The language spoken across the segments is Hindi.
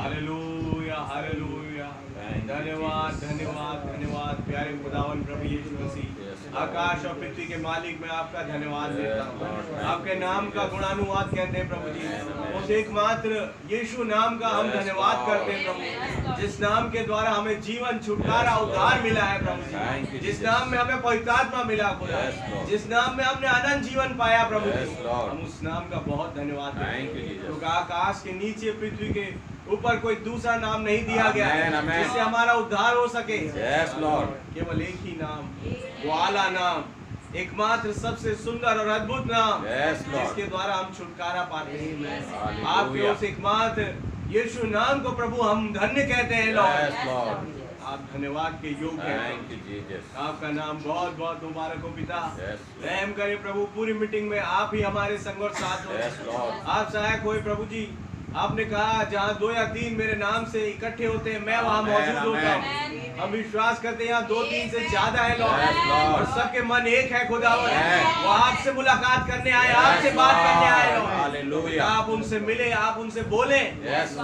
Hallelujah hallelujah. धन्यवाद धन्यवाद धन्यवाद प्यारे खुदावन प्रभु यीशु मसीह। आकाश और पृथ्वी के मालिक मैं आपका धन्यवाद देता हूँ। आपके नाम का गुणानुवाद कहते हैं प्रभु जी। उस एकमात्र यीशु नाम का हम धन्यवाद करते हैं प्रभु, जिस नाम के द्वारा हमें जीवन छुटकारा उद्धार मिला है प्रभु जी। जिस नाम में हमें पवित्र आत्मा मिला खुदा, जिस नाम में हमने अनंत जीवन पाया प्रभु जी। हम उस नाम का बहुत धन्यवाद देते हैं, क्योंकि आकाश के नीचे पृथ्वी के ऊपर कोई दूसरा नाम नहीं दिया गया है जिससे हमारा उद्धार हो सके। केवल एक ही नाम, वो आला नाम, एकमात्र सबसे सुंदर और अद्भुत नाम, जिसके द्वारा हम छुटकारा पाते हैं। आपके उस एकमात्र यीशु नाम को प्रभु हम धन्य कहते हैं लॉर्ड। आप धन्यवाद के योग्य हैं। आपका नाम बहुत बहुत मुबारक हो पिता। रहम करे प्रभु, पूरी मीटिंग में आप ही हमारे संग और साथ हो। आप सहायक होए प्रभु जी। आपने कहा जहाँ 2 या 3 मेरे नाम से इकट्ठे होते हैं मैं वहाँ मौजूद होता हूँ। हम विश्वास करते हैं यहाँ 2-3 से ज्यादा है लॉर्ड, और सबके मन एक है खुदा। वो आपसे मुलाकात करने आए, आपसे बात करने आए लॉर्ड। आप उनसे मिले, आप उनसे बोले,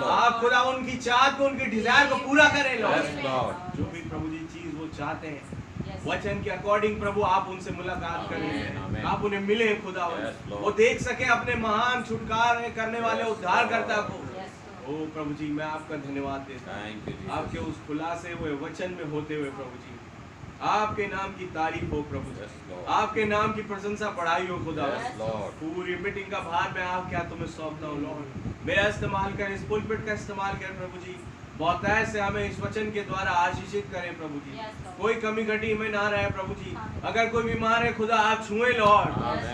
आप खुदा उनकी चाहत को, उनकी डिजायर को पूरा करें लॉर्ड। जो भी प्रभु जी चीज वो चाहते हैं वचन के अकॉर्डिंग प्रभु आप उनसे मुलाकात करें, आप उन्हें मिले खुदा, वो देख सके अपने महान छुटकारा करने वाले उद्धारकर्ता को। ओ प्रभु जी मैं आपका धन्यवाद देता हूं। आपके उस खुलासे हुए वचन में होते हुए प्रभु जी आपके नाम की तारीफ हो प्रभु जी, आपके नाम की प्रशंसा बढ़ाई हो खुदा। पूरी मीटिंग का भार मैं आप क्या तुम्हें सौंपता हूँ लॉर्ड। मेरा इस्तेमाल कर, इस पुलपिट का इस्तेमाल कर प्रभु जी। बहुतायत से हमें इस वचन के द्वारा आशीषित करें प्रभु जी। कोई कमी घटी में ना रहे प्रभु जी। अगर कोई बीमार है खुदा आप छुए लॉर्ड,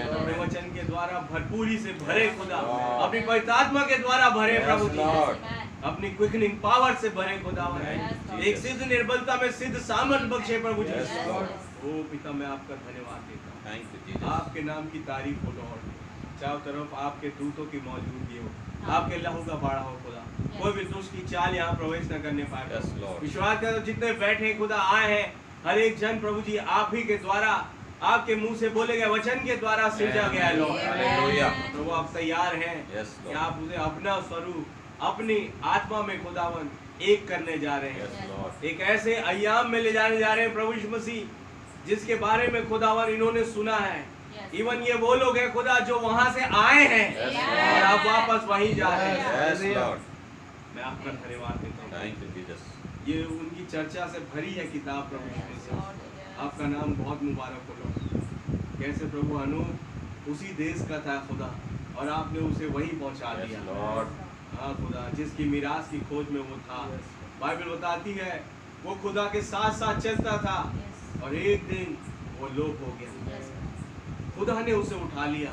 अपने वचन के द्वारा भरपूरी से भरे खुदा, अपनी पवित्र आत्मा के द्वारा भरे प्रभु जी, अपनी क्विकनिंग पावर से भरे खुदा। एक सिद्ध निर्बलता में सिद्ध सामर्थ बख्शे प्रभु जी। ओ पिता मैं आपका धन्यवाद देता हूँ। आपके नाम की तारीफ हो लॉर्ड। चारों तरफ आपके दूतों की मौजूदगी हो, आपके लहू का बाड़ा हो खुदा। कोई भी दुष्ट की चाल यहाँ प्रवेश न करने पाए। विश्वास करो जितने बैठे खुदा आए हैं, हर एक जन प्रभु जी आप ही के द्वारा, आपके मुंह से बोले गए वचन के द्वारा सृजा गया है लॉर्ड। प्रभु आप तैयार हैं कि आप उसे अपना स्वरूप अपनी आत्मा में खुदावन एक करने जा रहे हैं। एक ऐसे अय्याम में ले जाने जा रहे हैं प्रभु यीशु मसीह, जिसके बारे में खुदावन इन्होंने सुना है। इवन ये वो लोग हैं खुदा जो वहां से आए हैं और आप वापस वहीं जा रहे हैं। मैं आपका धन्यवाद देता हूँ। ये उनकी चर्चा से भरी है किताब प्रभु। आपका नाम बहुत मुबारक हो लॉर्ड। कैसे प्रभु अनूप उसी देश का था खुदा, और आपने उसे वहीं पहुंचा दिया लॉर्ड। हाँ खुदा, जिसकी मिरास की खोज में वो था। बाइबल बताती है वो खुदा के साथ साथ चलता था और एक दिन वो लोप हो गया। खुदा ने उसे उठा लिया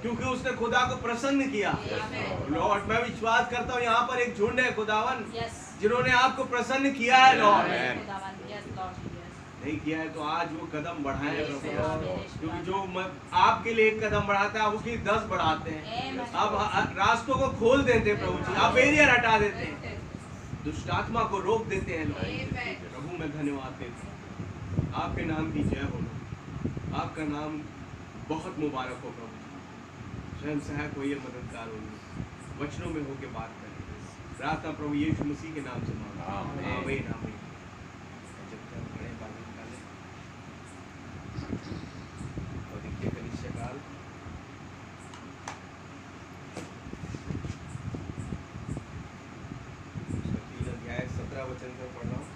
क्योंकि उसने खुदा को प्रसन्न किया लॉर्ड। मैं विश्वास करता हूँ यहाँ पर एक झुंड है खुदावन जिन्होंने आपको प्रसन्न किया है लॉर्ड। नहीं किया है तो आज वो कदम बढ़ाए प्रभु, क्योंकि जो आपके लिए एक कदम बढ़ाता है उसकी 10 बढ़ाते हैं। आप रास्तों को खोल देते हैं प्रभु जी, आप बैरियर हटा देते हैं, दुष्ट आत्मा को रोक देते हैं लॉर्ड। प्रभु मैं धन्यवाद देता हूँ। आपके नाम की जय हो, आपका नाम बहुत मुबारक हो प्रभु। स्वयं सहायक होइए, मददगार होइए, वचनों में होके बात करें। प्रार्थना प्रभु यीशु मसीह के नाम से मांगता हूं, आमीन आमीन। और देखिए कलीसिया काल उसका 3 अध्याय 17 वचन से पढ़ रहा हूँ।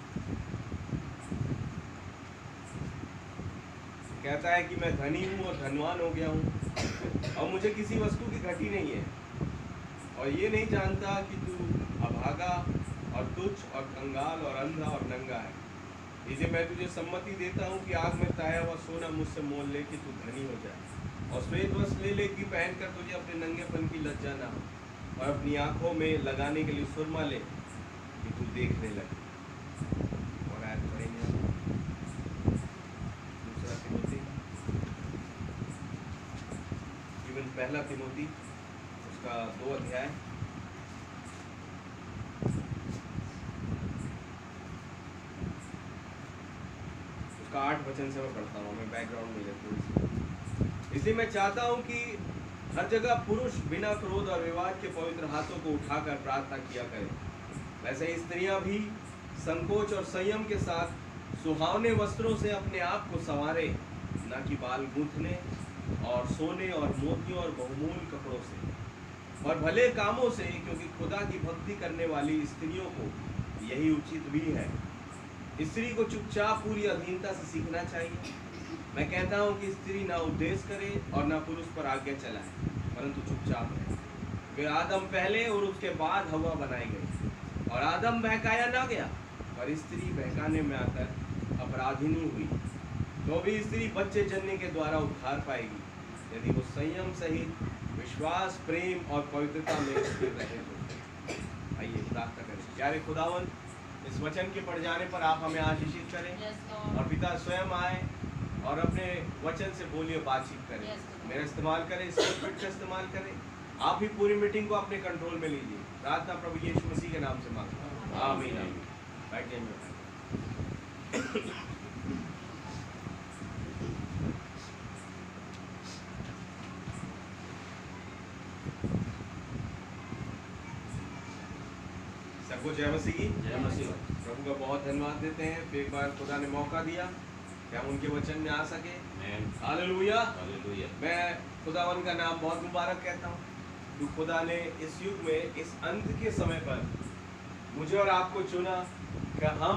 कहता है कि मैं धनी हूँ और धनवान हो गया हूँ और मुझे किसी वस्तु की घटी नहीं है, और ये नहीं जानता कि तू अभागा और तुच्छ और कंगाल और अंधा और नंगा है। इसे मैं तुझे सम्मति देता हूँ कि आग में ताया हुआ सोना मुझसे मोल ले कि तू धनी हो जाए, और श्वेत वस्त्र ले ले कि पहन कर तुझे अपने नंगेपन की लज्जा ना हो, और अपनी आँखों में लगाने के लिए सुरमा ले कि तू देखने लगे। और आज पढ़ेंगे दूसरा तिमोथी, इवन पहला तिमोथी उसका 2 अध्याय उसका 8 वचन से मैं पढ़ता हूँ। मैं बैकग्राउंड में लेता हूँ। इसलिए मैं चाहता हूँ कि हर जगह पुरुष बिना क्रोध और विवाद के पवित्र हाथों को उठाकर प्रार्थना किया करे वैसे ही स्त्रियां भी संकोच और संयम के साथ सुहावने वस्त्रों से अपने आप को संवारे, ना कि बाल गूंथने और सोने और मोतियों और बहुमूल्य कपड़ों से और भले कामों से, क्योंकि खुदा की भक्ति करने वाली स्त्रियों को यही उचित भी है। स्त्री को चुपचाप पूरी अधीनता से सीखना चाहिए। मैं कहता हूँ कि स्त्री ना उपदेश करे और ना पुरुष पर आज्ञा चलाए, परंतु चुपचाप रहे। वे आदम पहले और उसके बाद हवा बनाई गई, और आदम बहकाया ना गया, पर स्त्री बहकाने में आकर अपराधिनी हुई। तो भी स्त्री बच्चे जन्ने के द्वारा उद्धार पाएगी, यदि वो संयम सहित विश्वास, प्रेम और पवित्रता में स्थिर रहे तो। आइए प्रार्थना करें। प्यारे खुदावन, इस वचन के पढ़ जाने पर आप हमें आशीषित करें और पिता स्वयं आए और अपने वचन से बोलिए, बातचीत करें, मेरा इस्तेमाल करें, स्क्रिप्ट का इस्तेमाल करें। आप ही पूरी मीटिंग को अपने कंट्रोल में लीजिए। प्रार्थना प्रभु यीशु मसीह के नाम से मांगता हूं, आमीन। बैठिए। सबको जय मसीह की। जय मसीह। प्रभु का बहुत धन्यवाद देते हैं, फिर एक बार खुदा ने मौका दिया कि हम उनके वचन में आ सके। Hallelujah, hallelujah. मैं खुदावन का नाम बहुत मुबारक कहता हूँ कि खुदा ने इस युग में, इस अंत के समय पर मुझे और आपको चुना कि हम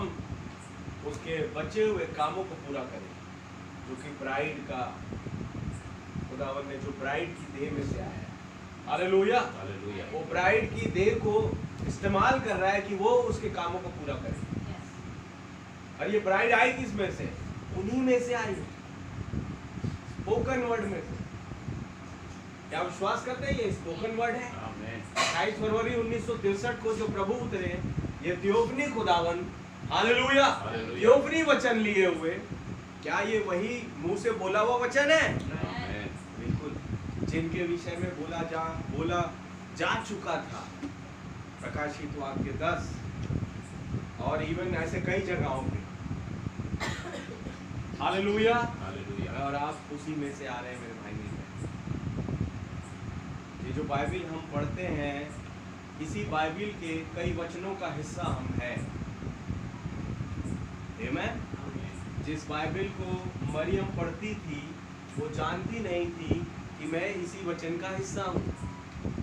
उसके बचे हुए कामों को पूरा करें, जो कि ब्राइड का, खुदावन ने जो ब्राइड की देह में से आया है। Hallelujah, hallelujah. वो ब्राइड की देह को इस्तेमाल कर रहा है कि वो उसके कामों को पूरा करे। और ये ब्राइड आई किस में से? उन्हीं में से आई, स्पोकन वर्ड में से। क्या विश्वास करते हैं ये स्पोकन वर्ड है? 28 फरवरी 1963 को जो प्रभु उतरे, ये थियोफनी खुदावन, हालेलुया, थियोफनी वचन लिए हुए, क्या ये वही मुंह से बोला हुआ वचन है? बिल्कुल, जिनके विषय में बोला जा चुका था। प्रकाशित वाक्य 10 और इवन ऐसे कई जगहों पे। Hallelujah, hallelujah. और आप उसी में से आ रहे हैं मेरे भाई बहन। ये जो बाइबिल हम पढ़ते हैं, इसी बाइबिल के कई वचनों का हिस्सा हम हैं। आमीन। जिस बाइबिल को मरियम पढ़ती थी, वो जानती नहीं थी कि मैं इसी वचन का हिस्सा हूँ।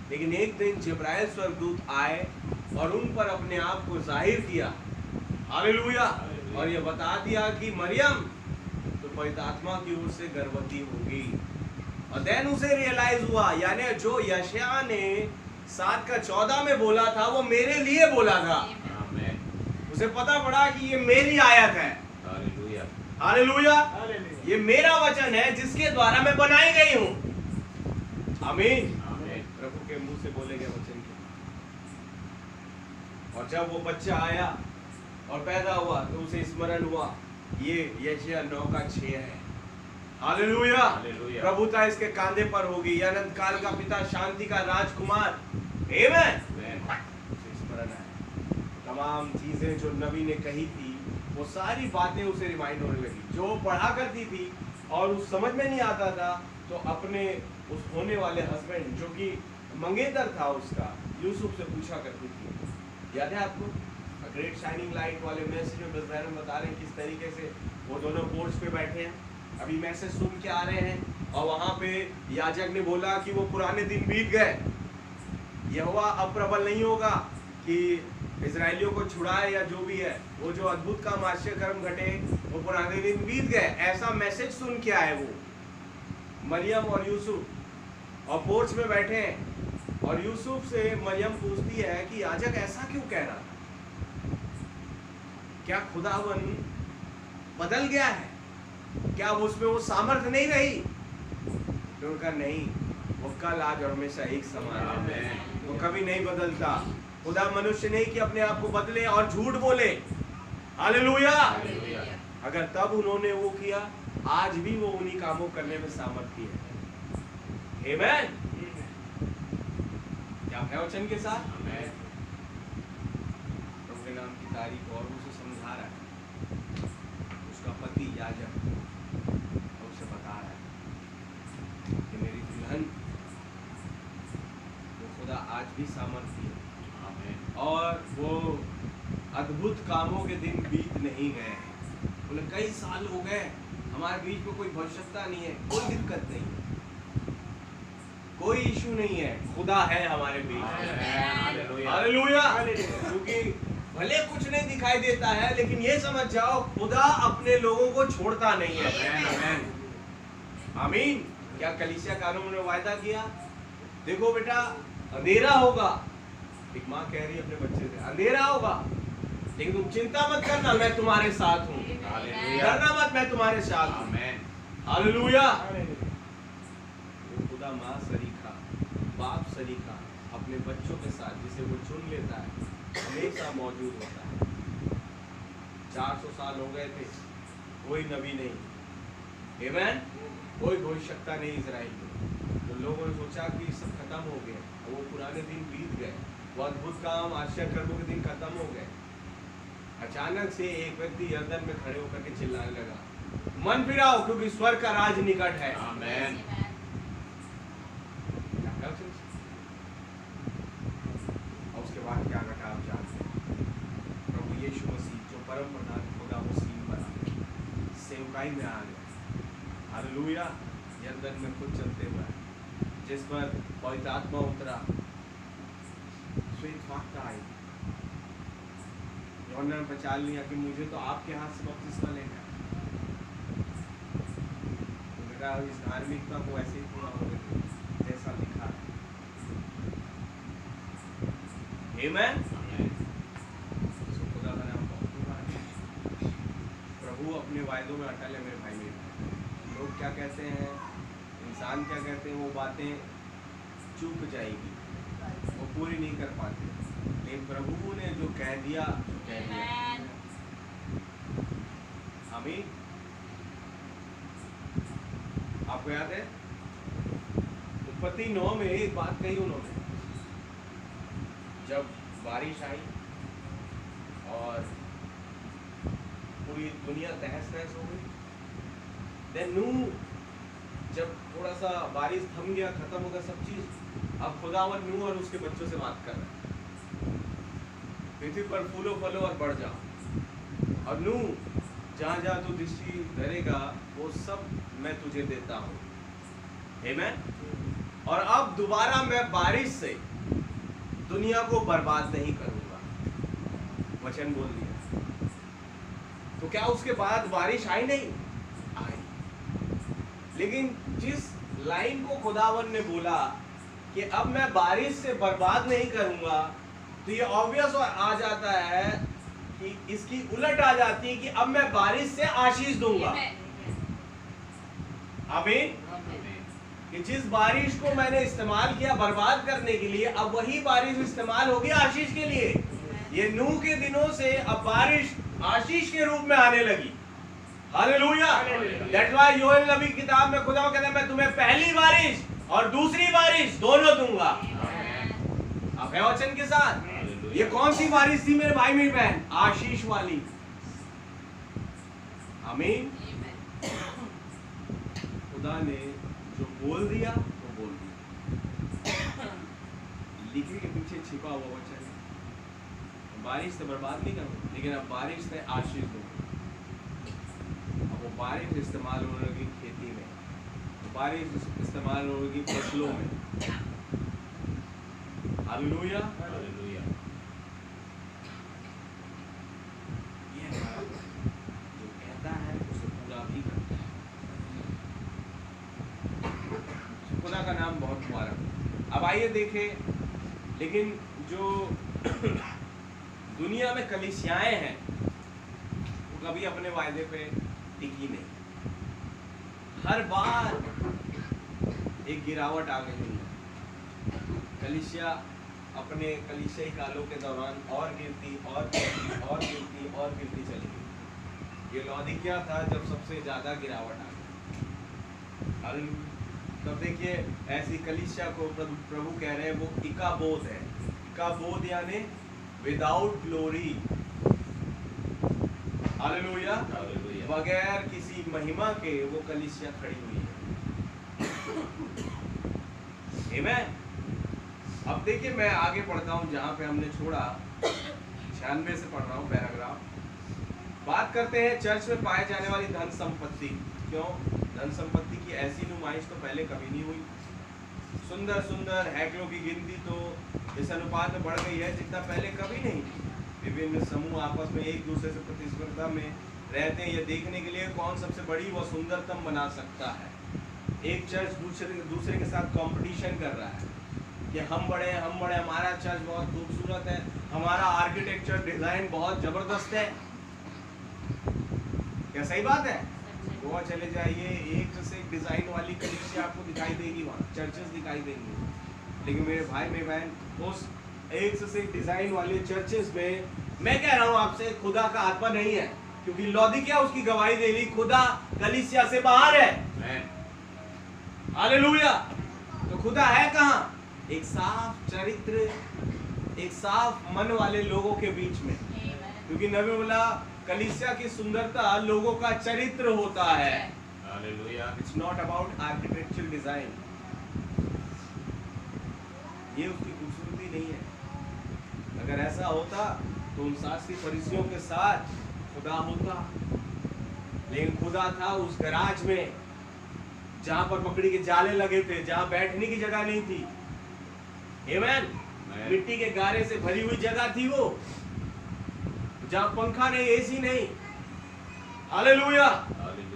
लेकिन एक दिन जिब्राइल स्वर्गदूत आए और उन पर अपने आप को जाहिर किया, हालेलुया, और ये बता दिया कि मरियम तो पवित्र आत्मा की ओर से गर्भवती होगी। और देन उसे रियलाइज हुआ, यानी जो यशायाह ने 7:14 में बोला था, वो मेरे लिए बोला था। उसे पता पड़ा कि ये मेरी आयत है। हालेलुया, हालेलुया, ये मेरा वचन है जिसके द्वारा मैं बनाई गई हूँ। आमीन। प्रभु के मुंह से बोले गए वचन के। और जब वो बच्चा आया और पैदा हुआ तो उसे स्मरण हुआ, ये यशायाह 9:6 है। हालेलुया, प्रभुता इसके कांधे पर होगी, अनंत काल का पिता, शांति का राजकुमार। आमीन। उसे स्मरण आया, तमाम चीजें जो नबी ने कही थी, वो सारी बातें उसे रिमाइंड होने लगी। जो पढ़ा करती थी और उस समझ में नहीं आता था, तो अपने उस होने वाले हस्बैंड, जो कि मंगेतर था उसका, यूसुफ से पूछा करती थी। याद है आपको ग्रेट शाइनिंग लाइट वाले मैसेज में ब्रदर बता रहे हैं किस तरीके से वो दोनों पोर्च पे बैठे हैं, अभी मैसेज सुन के आ रहे हैं, और वहां पे याजक ने बोला कि वो पुराने दिन बीत गए, यहोवा अब प्रबल नहीं होगा कि इजराइलियों को छुड़ाए या जो भी है, वो जो अद्भुत काम, आश्चर्य कर्म घटे, वो पुराने दिन बीत गए। ऐसा मैसेज सुन के आए वो मरियम और यूसुफ, और पोर्च में बैठे हैं। और यूसुफ से मरियम पूछती है कि याजक ऐसा क्यों कह रहा था, क्या खुदावन बदल गया है, क्या उसमें वो सामर्थ्य नहीं रही? तो उनका नहीं, वो कल आज और हमेशा एक समान है, वो कभी नहीं बदलता। खुदा मनुष्य नहीं कि अपने आप को बदले और झूठ बोले। हालेलुया। अगर तब उन्होंने वो किया, आज भी वो उन्हीं कामों करने में सामर्थ्य है। आमीन। क्या है वचन के साथ? प्रभु के नाम की तारीफ। और उसे समझा रहा है, उसका पति याजक, और उसे बता रहा है कि मेरी दुल्हन वो खुदा आज भी सामर्थ्य है। और वो अद्भुत कामों के दिन बीत नहीं गए। बोले कई साल हो गए, हमारे बीच में कोई भविष्यता नहीं है, कोई दिक्कत नहीं है, कोई इशू नहीं है, खुदा है हमारे बीच। हालेलुया। क्योंकि भले कुछ नहीं दिखाई देता है, लेकिन ये समझ जाओ खुदा अपने लोगों को छोड़ता नहीं है। आमीन। क्या कलीसिया कानून ने वायदा किया? देखो बेटा, अंधेरा होगा, एक माँ कह रही है अपने बच्चे से, अंधेरा होगा लेकिन तुम चिंता मत करना, मैं तुम्हारे साथ हूँ। डरना मत, मैं तुम्हारे साथ हूँ। हालेलुया। खुदा माँ सरीखा, बाप सरीखा अपने बच्चों के साथ जिसे वो चुन लेता है हमेशा मौजूद होता है। 400 साल हो गए थे, कोई नबी नहीं, आमीन, कोई भविष्यता नहीं इजराइल में। तो लोगों ने सोचा कि सब खत्म हो गया, वो पुराने दिन बीत गए, वो अद्भुत काम आश्चर्य कर्मों के दिन खत्म हो गए। अचानक से एक व्यक्ति यरदन में खड़े होकर के चिल्लाने लगा, मन फिराओ क्योंकि स्वर्ग का राज निकट है। आमीन। और उसके बाद क्या घटा आप जानते हैं। प्रभु यीशु मसीह जो परम प्रधान खुदा वसीम बना सेवकाई में आ गया। हालेलुया। यरदन में खुद चलते हुए, जिस पर पवित्र आत्मा उतरा, श्वेत वार्ता आई, यूहन्ना ने पहचान लिया कि मुझे तो आपके हाथ से बपतिस्मा लेना है। इस धार्मिकता को ऐसे ही पूरा होगा जैसा लिखा है। आमीन। खुदा का नाम बहुत बड़ा है। प्रभु अपने वायदों में अटल है मेरे भाई मेरे। लोग क्या कहते हैं, इंसान क्या कहते हैं, वो बातें चूक जाएगी, वो पूरी नहीं कर पाते, लेकिन प्रभु ने जो कह दिया कह दिया। आमीन। आपको याद है उत्पत्ति 9 में एक बात कही उन्होंने, जब बारिश आई और पूरी दुनिया तहस नहस हो गई, देन नूह, जब थोड़ा सा बारिश थम गया, खत्म हो गया सब चीज, अब खुदावन नूह और उसके बच्चों से बात कर रहा है, पृथ्वी पर फूलो फलो और बढ़ जाओ, और नूह जहाँ जहाँ तू दृष्टि धरेगा वो सब मैं तुझे देता हूँ। आमीन। और अब दोबारा मैं बारिश से दुनिया को बर्बाद नहीं करूंगा, वचन बोल दिया। तो क्या उसके बाद बारिश आई? नहीं आई। लेकिन जिस लाइन को खुदावन ने बोला कि अब मैं बारिश से बर्बाद नहीं करूंगा, तो ये ऑब्वियस आ जाता है कि इसकी उलट आ जाती है कि अब मैं बारिश से आशीष दूंगा। आमीन। कि जिस बारिश को मैंने इस्तेमाल किया बर्बाद करने के लिए, अब वही बारिश इस्तेमाल होगी आशीष के लिए। ये नूह के दिनों से अब बारिश आशीष के रूप में आने लगी। हालेलुया। दैट्स व्हाई योएल नबी की किताब में खुदा कहता है मैं तुम्हें पहली बारिश और दूसरी बारिश दोनों दूंगा। आप है वचन के साथ। ये कौन सी बारिश थी मेरे भाई मेरी बहन? आशीष वाली। आमीन। खुदा ने जो बोल दिया वो बोल दिया। लिखे के पीछे छिपा हुआ वचन है, बारिश से बर्बाद नहीं करूँ, लेकिन अब बारिश से आशीष दूंगा। अब वो बारिश इस्तेमाल होने लगी खेती में, बारिश इस्तेमाल होगी फसलों में। हालेलुया। हालेलुया। ये जो कहता है उसे पूरा भी करता है। खुदा का नाम बहुत मुबारक। अब आइए देखें, लेकिन जो दुनिया में कलीसियाएं हैं वो कभी अपने वायदे पे टिकी नहीं। हर बार एक गिरावट आ गई है। कलीसिया अपने कलीसियाई कालों के दौरान और गिरती और गिरती और गिरती और गिरती चली गई। ये लौदीकिया था जब सबसे ज़्यादा गिरावट आ गई। तब देखिए ऐसी कलीसिया को प्रभु कह रहे हैं वो इकाबोध है। इकाबोध यानी विदाउट ग्लोरी। हालेलुया। बगैर किसी महिमा के वो कलीसिया खड़ी हुई है। आमीन। अब देखिए मैं आगे पढ़ता हूँ जहाँ पे हमने छोड़ा, 96 से पढ़ रहा हूँ पैराग्राफ। बात करते हैं चर्च में पाए जाने वाली धन संपत्ति। क्यों? धन संपत्ति की ऐसी नुमाइश तो पहले कभी नहीं हुई। सुंदर सुंदर हैकलों की गिनती तो इस अनुपात में बढ़ गई है जितना पहले कभी नहीं थी। विभिन्न समूह आपस में एक दूसरे से प्रतिस्पर्धा में रहते हैं, ये देखने के लिए कौन सबसे बड़ी व सुंदरतम बना सकता है। एक चर्च दूसरे के साथ कंपटीशन कर रहा है कि हम बड़े, हमारा चर्च बहुत खूबसूरत है, हमारा आर्किटेक्चर डिजाइन बहुत जबरदस्त है। क्या सही बात है? गोवा चले जाइए, एक से एक डिजाइन वाली कलीसिया आपको दिखाई देगी, वहाँ चर्चेस दिखाई देंगी। लेकिन मेरे भाई मेरे बहन, उस एक से एक डिजाइन वाले चर्चेस में मैं कह रहा हूँ आपसे, खुदा का आत्मा नहीं है, क्योंकि लौदीकिया उसकी गवाही दे रही, खुदा कलीसिया से बाहर है। हालेलुया। तो खुदा है कहाँ? एक साफ चरित्र, एक साफ मन वाले लोगों के बीच में। क्योंकि नबी बोला कलीसिया की सुंदरता लोगों का चरित्र होता है। Hallelujah. It's not about architectural design. ये उसकी खूबसूरती नहीं है। अगर ऐसा होता तो उन शास्त्री फरीसियों के साथ खुदा होता, लेकिन खुदा था उस गराज में जहां पर मकड़ी के जाले लगे थे, जहां बैठने की जगह नहीं थी। आमीन। मिट्टी के गारे से भरी हुई जगह थी वो, जहां पंखा नहीं, एसी नहीं। हालेलुया।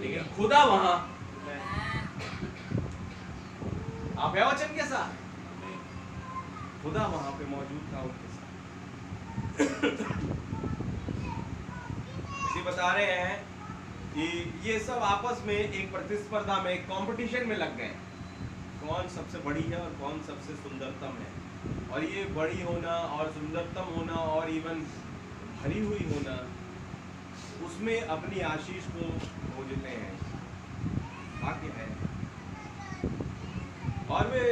लेकिन खुदा वहां। आप है वचन के साथ? खुदा वहां पे मौजूद था उनके साथ। इसी बता रहे हैं कि ये सब आपस में एक प्रतिस्पर्धा में, एक कंपटीशन में लग गए, कौन सबसे बड़ी है और कौन सबसे सुंदरतम है। और ये बड़ी होना और सुंदरतम होना और इवन भरी हुई होना, उसमें अपनी आशीष को खोजते हैं। वाक्य है। और वे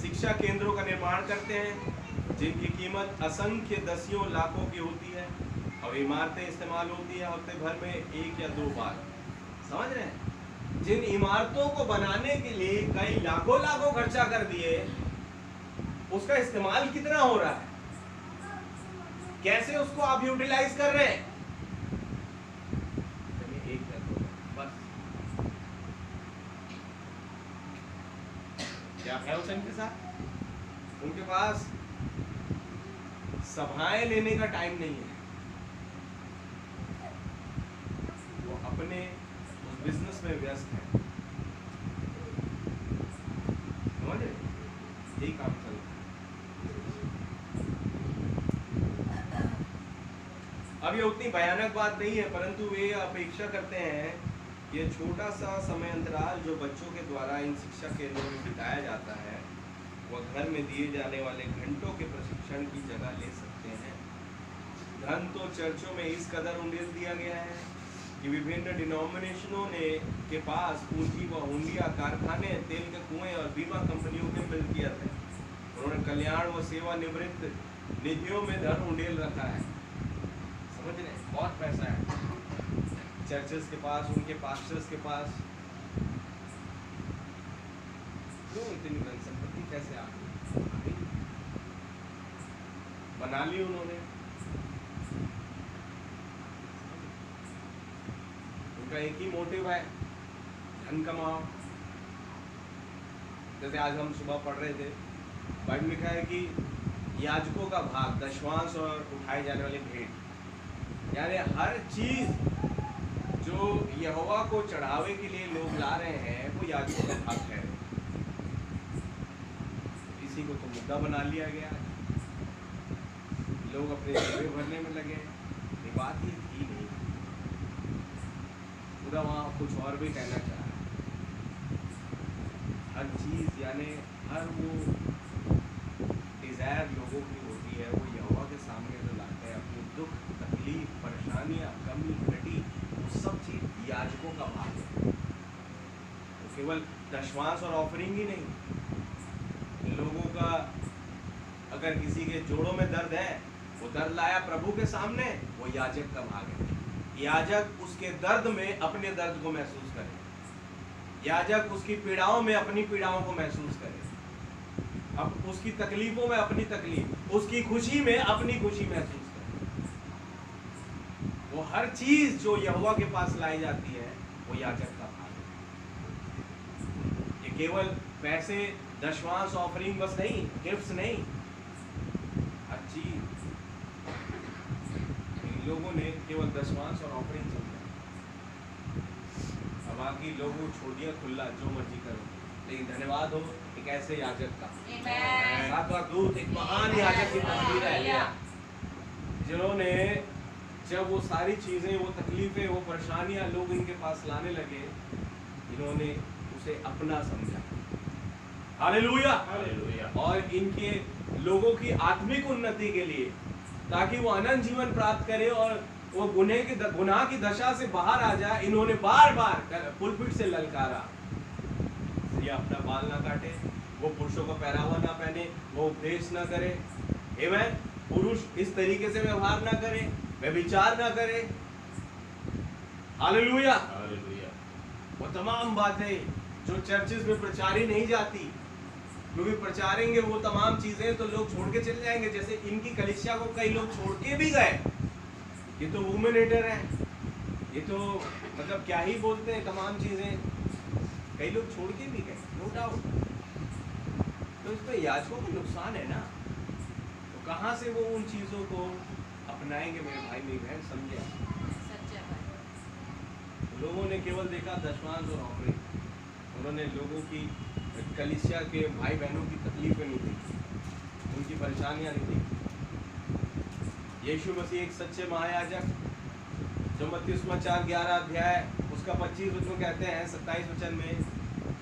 शिक्षा केंद्रों का निर्माण करते हैं जिनकी कीमत असंख्य दसियों लाखों की होती है, और इमारतें इस्तेमाल होती है हफ्ते भर में 1 या 2 बार। समझ रहे हैं? जिन इमारतों को बनाने के लिए कई लाखों खर्चा कर दिए, उसका इस्तेमाल कितना हो रहा है, कैसे उसको आप यूटिलाइज कर रहे हैं। बस क्या है उनके साथ? उनके पास सभाएं लेने का टाइम नहीं है। वो अपने उस बिजनेस में व्यस्त है। समझ रहे? यही काम चल रहा है। अब ये उतनी भयानक बात नहीं है, परंतु वे अपेक्षा करते हैं कि ये छोटा सा समय अंतराल जो बच्चों के द्वारा इन शिक्षा केंद्रों में बिताया जाता है, वह घर में दिए जाने वाले घंटों के प्रशिक्षण की जगह ले सकते हैं। धन तो चर्चों में इस कदर उंडेल दिया गया है कि विभिन्न डिनोमिनेशनों ने के पास पूंजी व हुंडिया, कारखाने, तेल के कुएं और बीमा कंपनियों के मिल्कियत है। उन्होंने कल्याण व सेवानिवृत्त निधियों में धन उंडेल रखा है। समझ रहे? बहुत पैसा है चर्चेस के पास, उनके पास्टर्स के पास। क्यों इतनी धन संपत्ति कैसे आ गई? बना ली उन्होंने। उनका एक ही मोटिव है, धन कमाओ। जैसे आज हम सुबह पढ़ रहे थे, बाइबल में लिखा है कि याजकों का भाग, दशमांश और उठाई जाने वाली भेंट, यानी हर चीज जो यहोवा को चढ़ावे के लिए लोग ला रहे हैं, वो याजकों का भाग है। इसी को तो मुद्दा बना लिया गया। लोग अपने जेबें भरने में लगे। ये बात ही थी नहीं। पूरा वहाँ कुछ और भी कहना चाह रहा है। हर चीज यानी हर वो डिजायर लोगों की होती है, वो यहोवा के सामने जो लाते हैं, अपनी दुख, तकलीफ, परेशानियाँ, कमी, घटी, वो सब चीज याजकों का भाग है। तो केवल दशमांश और ऑफरिंग ही नहीं, लोगों का अगर किसी के जोड़ों में दर्द है, वो दर्द लाया प्रभु के सामने, वो याजक का भाग है। याजक उसके दर्द में अपने दर्द को महसूस करे, याजक उसकी पीड़ाओं में अपनी पीड़ाओं को महसूस करे, अब उसकी तकलीफों में अपनी तकलीफ, उसकी खुशी में अपनी खुशी महसूस करे। हर चीज जो यहोवा के पास लाई जाती है वो याजक का भाग है। ये केवल पैसे, दशवांश, ऑफरिंग बस नहीं, गिफ्ट्स नहीं, हर चीज। लोगों ने केवल दशवांश और ऑफरिंग समझा, अब बाकी लोगों छोड़ दिया खुला, जो मर्जी करो। लेकिन धन्यवाद हो एक ऐसे याजक का, सातवां दूत, एक महान याजक की तस्वीर है, जिन्होंने जब वो सारी चीजें, वो तकलीफें, वो परेशानियां लोग इनके पास लाने लगे, इन्होंने उसे अपना समझा। Hallelujah, hallelujah. और इनके लोगों की आत्मिक उन्नति के लिए, ताकि वो अनंत जीवन प्राप्त करे और वो गुनाह की दशा से बाहर आ जाए, इन्होंने बार बार पुलपिट से ललकारा, स्त्रियां अपना बाल ना काटे, वो पुरुषों का पहरावा ना पहने, वो उपदेश ना करे, आमीन, पुरुष इस तरीके से व्यवहार ना करे, व्यभिचार ना करे। Hallelujah, hallelujah. वो तमाम बातें जो चर्चेस में प्रचारी नहीं जाती, क्योंकि प्रचारेंगे वो तमाम चीजें तो लोग छोड़ के चले जाएंगे। जैसे इनकी कलीसिया को कई लोग छोड़ के भी गए, ये तो वुमेन लीडर है, ये तो मतलब क्या ही बोलते हैं तमाम चीजें, कई लोग छोड़ के भी गए, नो डाउट। तो इसमें याजकों को नुकसान है ना, तो कहाँ से वो उन चीजों को अपनाएंगे? मेरे भाई मेरी बहन, समझे? लोगों ने केवल देखा दशवांश और ऑफरिंग, उन्होंने लोगों की, कलीसिया के भाई बहनों की तकलीफें नहीं देखी, उनकी परेशानियां नहीं देखी। यीशु मसीह एक सच्चे महायाजक, जो मत्ती 4:11 अध्याय उसका 25 वचन कहते हैं, 27 वचन में,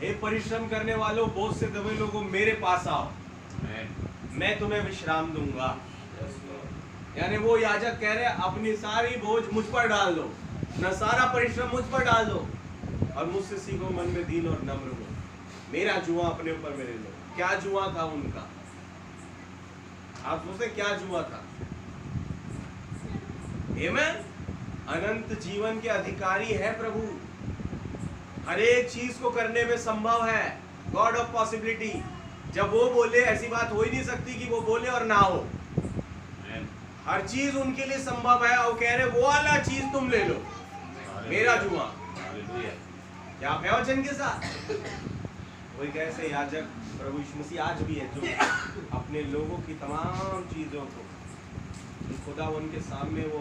हे परिश्रम करने वालों, बोझ से दबे लोगों, मेरे पास आओ, मैं तुम्हें विश्राम दूंगा। यानी वो याजक कह रहे हैं अपनी सारी बोझ मुझ पर डाल दो, न सारा परिश्रम मुझ पर डाल दो, और मुझसे सीखो मन में दीन और नम्र हो, मेरा जुआ अपने ऊपर मेरे लो। क्या जुआ था उनका? आप सोचते क्या जुआ था? आमीन। अनंत जीवन के अधिकारी है प्रभु, हर एक चीज को करने में संभव है, गॉड ऑफ पॉसिबिलिटी। जब वो बोले, ऐसी बात हो ही नहीं सकती कि वो बोले और ना हो, हर चीज उनके लिए संभव है, और कह रहे वो वाला चीज तुम ले लो, मेरा जुआ। क्या आप है वचन के साथ? वही कैसे याजक प्रभु यीशु मसीह आज भी है, जो अपने लोगों की तमाम चीजों को खुदा उनके सामने वो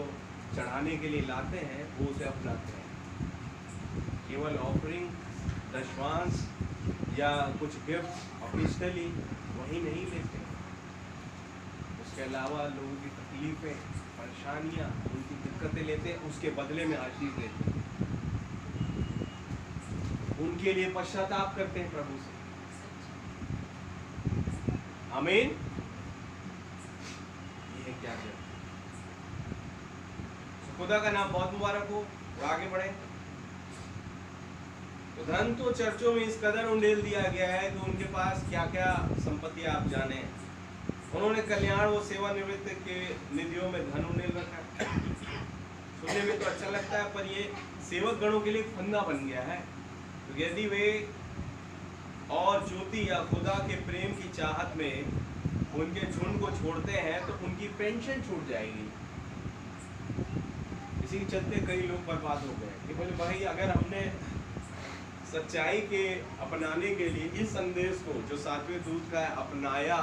चढ़ाने के लिए लाते हैं, वो उसे अपनाते हैं। केवल ऑफरिंग, दशवांश या कुछ गिफ्ट ऑफिशियली वही नहीं लेते, उसके अलावा लोगों की तकलीफें, परेशानियां, उनकी दिक्कतें लेते हैं, उसके बदले में आशीष लेते हैं, उनके लिए पश्चाताप करते हैं प्रभु से। आमीन। ये क्या है? खुदा का नाम बहुत मुबारक हो। और आगे बढ़े तो धन तो चर्चों में इस कदर उंडेल दिया गया है कि उनके पास क्या क्या संपत्ति आप जाने। उन्होंने कल्याण व सेवानिवृत्त के निधियों में धन उंडेल रखा है। सुनने में तो अच्छा लगता है, पर ये सेवक गणों के लिए फंदा बन गया है। तो यदि वे और ज्योति या खुदा के प्रेम की चाहत में उनके झुंड को छोड़ते हैं तो उनकी पेंशन छूट जाएगी। इसी के चलते कई लोग बर्बाद हो गए कि बोले भाई, अगर हमने सच्चाई के अपनाने के लिए इस संदेश को जो सातवें दूत का है अपनाया,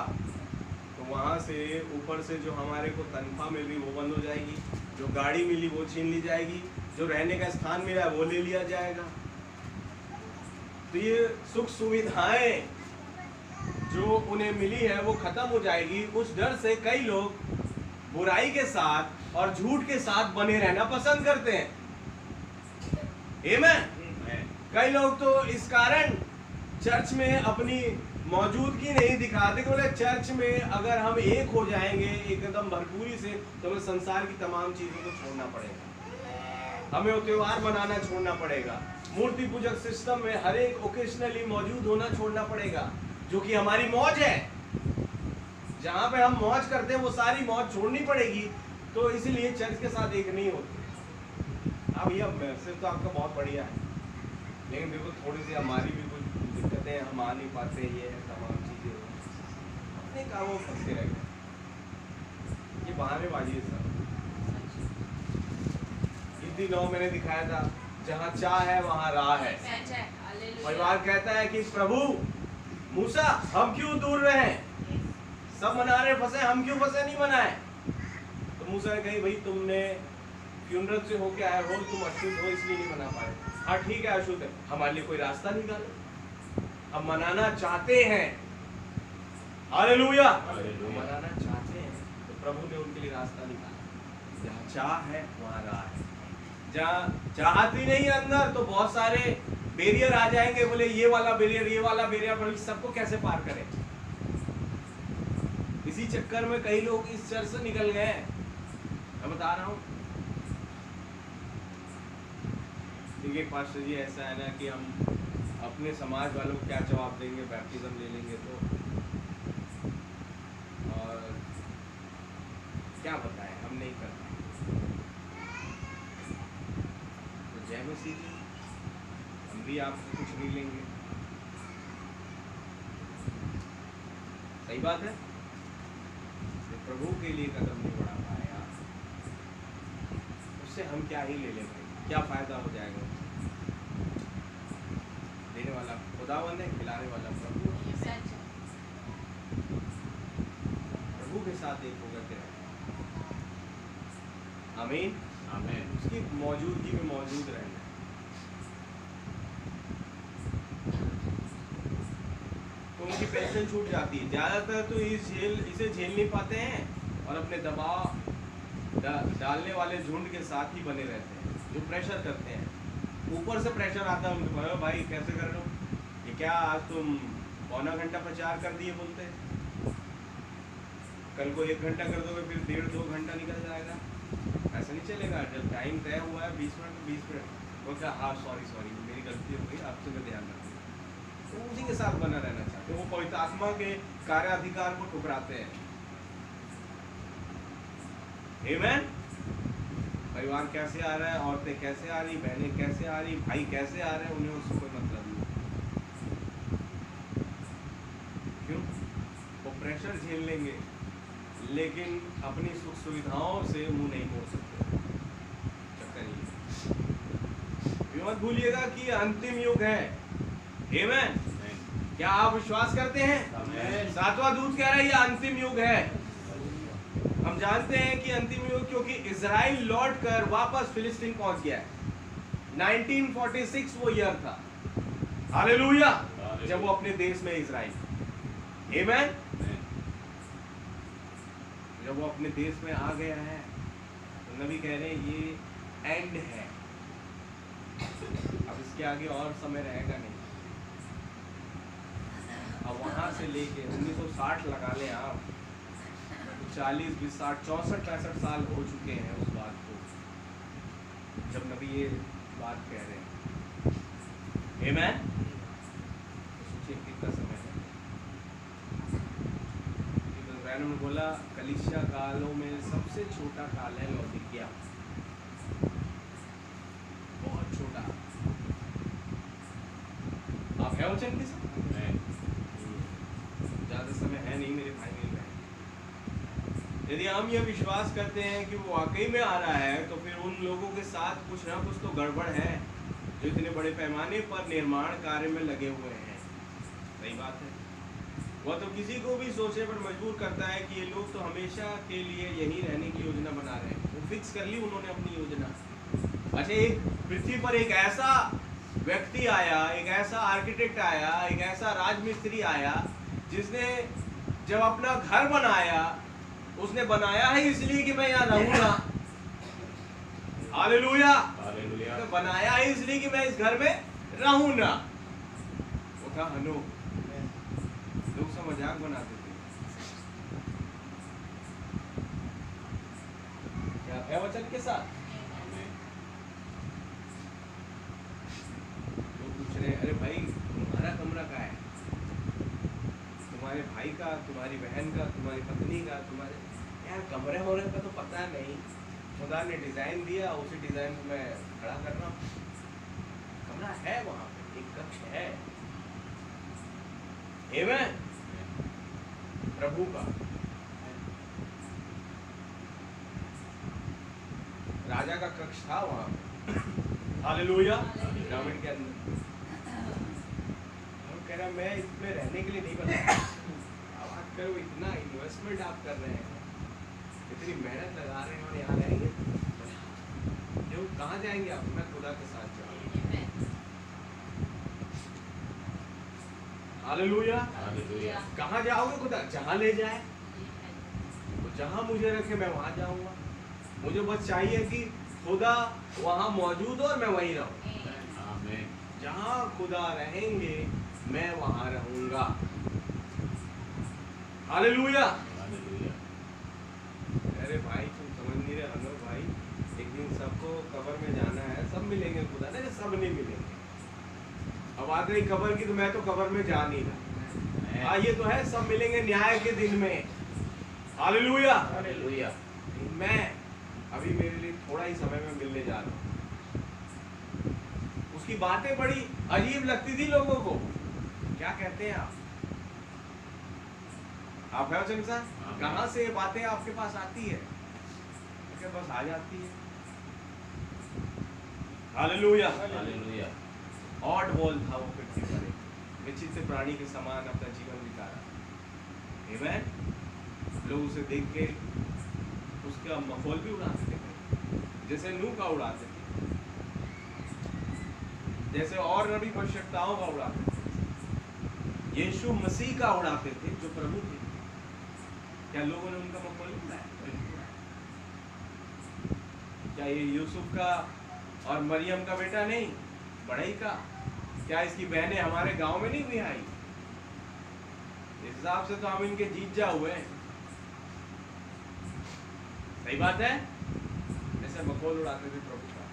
तो वहाँ से ऊपर से जो हमारे को तनख्वाह मिल रही वो बंद हो जाएगी, जो गाड़ी मिली वो छीन ली जाएगी, जो रहने का स्थान मिला वो ले लिया जाएगा। तो ये सुख सुविधाएं जो उन्हें मिली है वो खत्म हो जाएगी। उस डर से कई लोग बुराई के साथ और झूठ के साथ बने रहना पसंद करते हैं। आमीन। कई लोग तो इस कारण चर्च में अपनी मौजूदगी नहीं दिखाते, बोले चर्च में अगर हम एक हो जाएंगे एकदम भरपूरी से, तो हमें संसार की तमाम चीजों को छोड़ना पड़ेगा, हमें वो त्योहार मनाना छोड़ना पड़ेगा, मूर्ति पूजक सिस्टम में हर एक ओकेशनली मौजूद होना छोड़ना पड़ेगा, जो कि हमारी मौज है। जहाँ पे हम मौज करते हैं वो सारी मौज छोड़नी पड़ेगी। तो इसीलिए चर्च के साथ एक नहीं होते। अब ये मैसेज तो आपका बहुत बढ़िया है, लेकिन देखो थोड़ी सी हमारी भी कुछ दिक्कतें, हम आ नहीं पाते, ये तमाम चीजें अपने कामों में फंसे रह गए। ये बहानेबाजी है सर, ये 9 मैंने दिखाया था, जहाँ चाह है वहाँ राह है। परिवार कहता है कि प्रभु मूसा हम क्यों दूर रहे, सब मना रहे फंसे, हम क्यों फंसे नहीं मनाए। तो मूसा ने कही भाई तुमने फ्यूनरल से होके आए हो, तुम अशुद्ध हो इसलिए नहीं मना पाए। हाँ ठीक है अशुद्ध है, हमारे लिए कोई रास्ता निकालो, हम मनाना चाहते हैं। हालेलुया, मनाना चाहते हैं। तो प्रभु ने उनके लिए रास्ता निकाला। जहाँ चाह है वहाँ राह है। जहाँ चाहती नहीं अंदर तो बहुत सारे बैरियर आ जाएंगे, बोले ये वाला बैरियर, ये वाला बैरियर, पर सबको कैसे पार करें। इसी चक्कर में कई लोग इस चर्च से निकल गए। मैं बता रहा हूँ, देखिए पास्टर जी ऐसा है ना कि हम अपने समाज वालों को क्या जवाब देंगे, बैप्टिज्म ले लेंगे तो, और क्या बताएं, हम नहीं कर पाए। तो जय मसीह जी, हम भी आपसे कुछ नहीं लेंगे। सही बात है, तो प्रभु के लिए कदम नहीं बढ़ा पाए आप, उससे हम क्या ही ले लेंगे, क्या फायदा हो जाएगा। देने वाला खुदावंद है, खिलाने वाला प्रभु। प्रभु के साथ एक होकर के रहना। आमीन आमीन। उसकी मौजूदगी में मौजूद रहना। तो उनकी पेंशन छूट जाती है। ज़्यादातर तो इसे झेल नहीं पाते हैं और अपने दबाव डालने वाले झुंड के साथ ही बने रहते हैं, जो प्रेशर करते हैं। ऊपर से प्रेशर आता है उनके ऊपर, भाई कैसे कर रहे हो, ये क्या आज तुम पौना घंटा प्रचार कर दिए बोलते, कल को 1 घंटा कर दोगे, फिर 1.5-2 घंटा निकल जाएगा। ऐसा नहीं चलेगा। जब टाइम तय हुआ है 20 मिनट तो 20 मिनट। वो क्या, हाँ सॉरी मेरी गलती हो गई, आपसे मैं ध्यान रखूँगा। तो उसी के साथ बना रहना चाहते। वो पवित्र आत्मा के कार्याधिकार को ठुकराते हैं। आमीन। परिवार कैसे आ रहा है, औरतें कैसे आ रही, बहनें कैसे आ रही, भाई कैसे आ रहे हैं, उन्हें उससे कोई मतलब नहीं। क्यों? वो प्रेशर झेल लेंगे लेकिन अपनी सुख सुविधाओं से मुंह नहीं मोड़ सकते। चक्कर ये मत भूलिएगा कि अंतिम युग है। आमीन। क्या आप विश्वास करते हैं? 7वां दूत कह रहा है ये अंतिम युग है। हम जानते हैं कि अंतिम युग, क्योंकि इजराइल लौट कर वापस फिलिस्तीन पहुंच गया है। 1946 वो ईयर था। हालेलुया, जब वो अपने देश में इजराइल, आमीन, जब वो अपने देश में आ गया है तो नबी कह रहे हैं ये एंड है, अब इसके आगे और समय रहेगा नहीं। अब वहां से लेके 1960 लगा लें आप, 40, 20, 60, 64, 65 साल हो चुके हैं उस बात को, जब नबी ये बात कह रहे हैं। आमीन। सोचिए कितना समय है। मैंने बोला कलीसिया कालों में सबसे छोटा काल है लौदीकिया, बहुत छोटा। आप है वचन के साथ? ज़्यादा समय है नहीं मेरे भाई मेरी बहन। यदि हम ये विश्वास करते हैं कि वो वाकई में आ रहा है, तो फिर उन लोगों के साथ कुछ ना कुछ तो गड़बड़ है जो इतने बड़े पैमाने पर निर्माण कार्य में लगे हुए हैं। सही बात है। वह तो किसी को भी सोचने पर मजबूर करता है कि ये लोग तो हमेशा के लिए यहीं रहने की योजना बना रहे हैं। वो फिक्स कर ली उन्होंने अपनी योजना। अच्छा, एक पृथ्वी पर एक ऐसा व्यक्ति आया, एक ऐसा आर्किटेक्ट आया, एक ऐसा राजमिस्त्री आया, जिसने जब अपना घर बनाया, उसने बनाया है इसलिए कि मैं यहाँ रहूंगा। हालेलुया, तो बनाया है इसलिए कि मैं इस घर में रहूंगा। वो था हनोक। लोग सब मजाक बनाते थे। क्या है वचन के साथ? लोग पूछ रहे हैं, अरे भाई तुम्हारा कमरा कहाँ है, तुम्हारे भाई का, तुम्हारी बहन का, तुम्हारी पत्नी का, तुम्हारे यार कमरे वमरे का तो पता नहीं, खुदा ने डिजाइन दिया, उसी डिजाइन को मैं खड़ा कर रहा हूँ। कमरा है वहां पे, एक कक्ष है। आमीन। प्रभु का, राजा का कक्ष था वहां पे। हालेलुया। पिरामिड के अंदर हम कह रहे हैं मैं इसमें रहने के लिए नहीं बना। अब आप करो, इतना इन्वेस्टमेंट आप कर रहे हैं, इतनी मेहनत लगा रहे हैं और यहाँ रहेंगे क्यों? कहाँ जाएंगे आप? मैं खुदा के साथ जाऊँगा। हालेलुया। कहाँ जाओगे? खुदा जहाँ ले जाए, तो जहाँ मुझे रखे मैं वहाँ जाऊँगा। मुझे बस चाहिए कि खुदा वहाँ मौजूद हो और मैं वहीं रहूँ। जहाँ खुदा रहेंगे मैं वहाँ रहूँगा। हालेलुया। अरे भाई तुम समझ नहीं रहे अनवर भाई, एक दिन सबको कब्र में जाना है, सब मिलेंगे खुदा। नहीं, सब नहीं मिलेंगे। अब बात रही कब्र की, तो मैं तो कब्र में जा नहीं रहा। हाँ ये तो है, सब मिलेंगे न्याय के दिन में। हालेलुया। हालेलुया। मैं अभी मेरे लिए थोड़ा ही समय में मिलने जा रहा हूँ। उसकी बातें बड़ी अजीब लगती थी लोगों को। क्या कहते हैं आप है वचन साहब? कहाँ से बातें आपके पास आती है? आपके पास आ जाती है। हालेलुया। हालेलुया। ऑड बॉल था वो पृथ्वी पर, विचित्र प्राणी के समान अपना जीवन बिता रहा। आमीन। लोग उसे देख के उसका माहौल भी उड़ाते थे, जैसे नूह का उड़ाते थे, जैसे और नबी भविष्यवक्ताओं का उड़ाते थे, यीशु मसीह का उड़ाते थे जो प्रभु थे। क्या लोगों ने उनका माहौल उड़ाया? क्या ये यूसुफ का और मरियम का बेटा नहीं, बड़े का? क्या इसकी बहनें हमारे गांव में नहीं हुई आई? इस हिसाब से तो हम इनके जीत जा हुए हैं। सही बात है। ऐसे मखौल उड़ाते थे प्रभु का।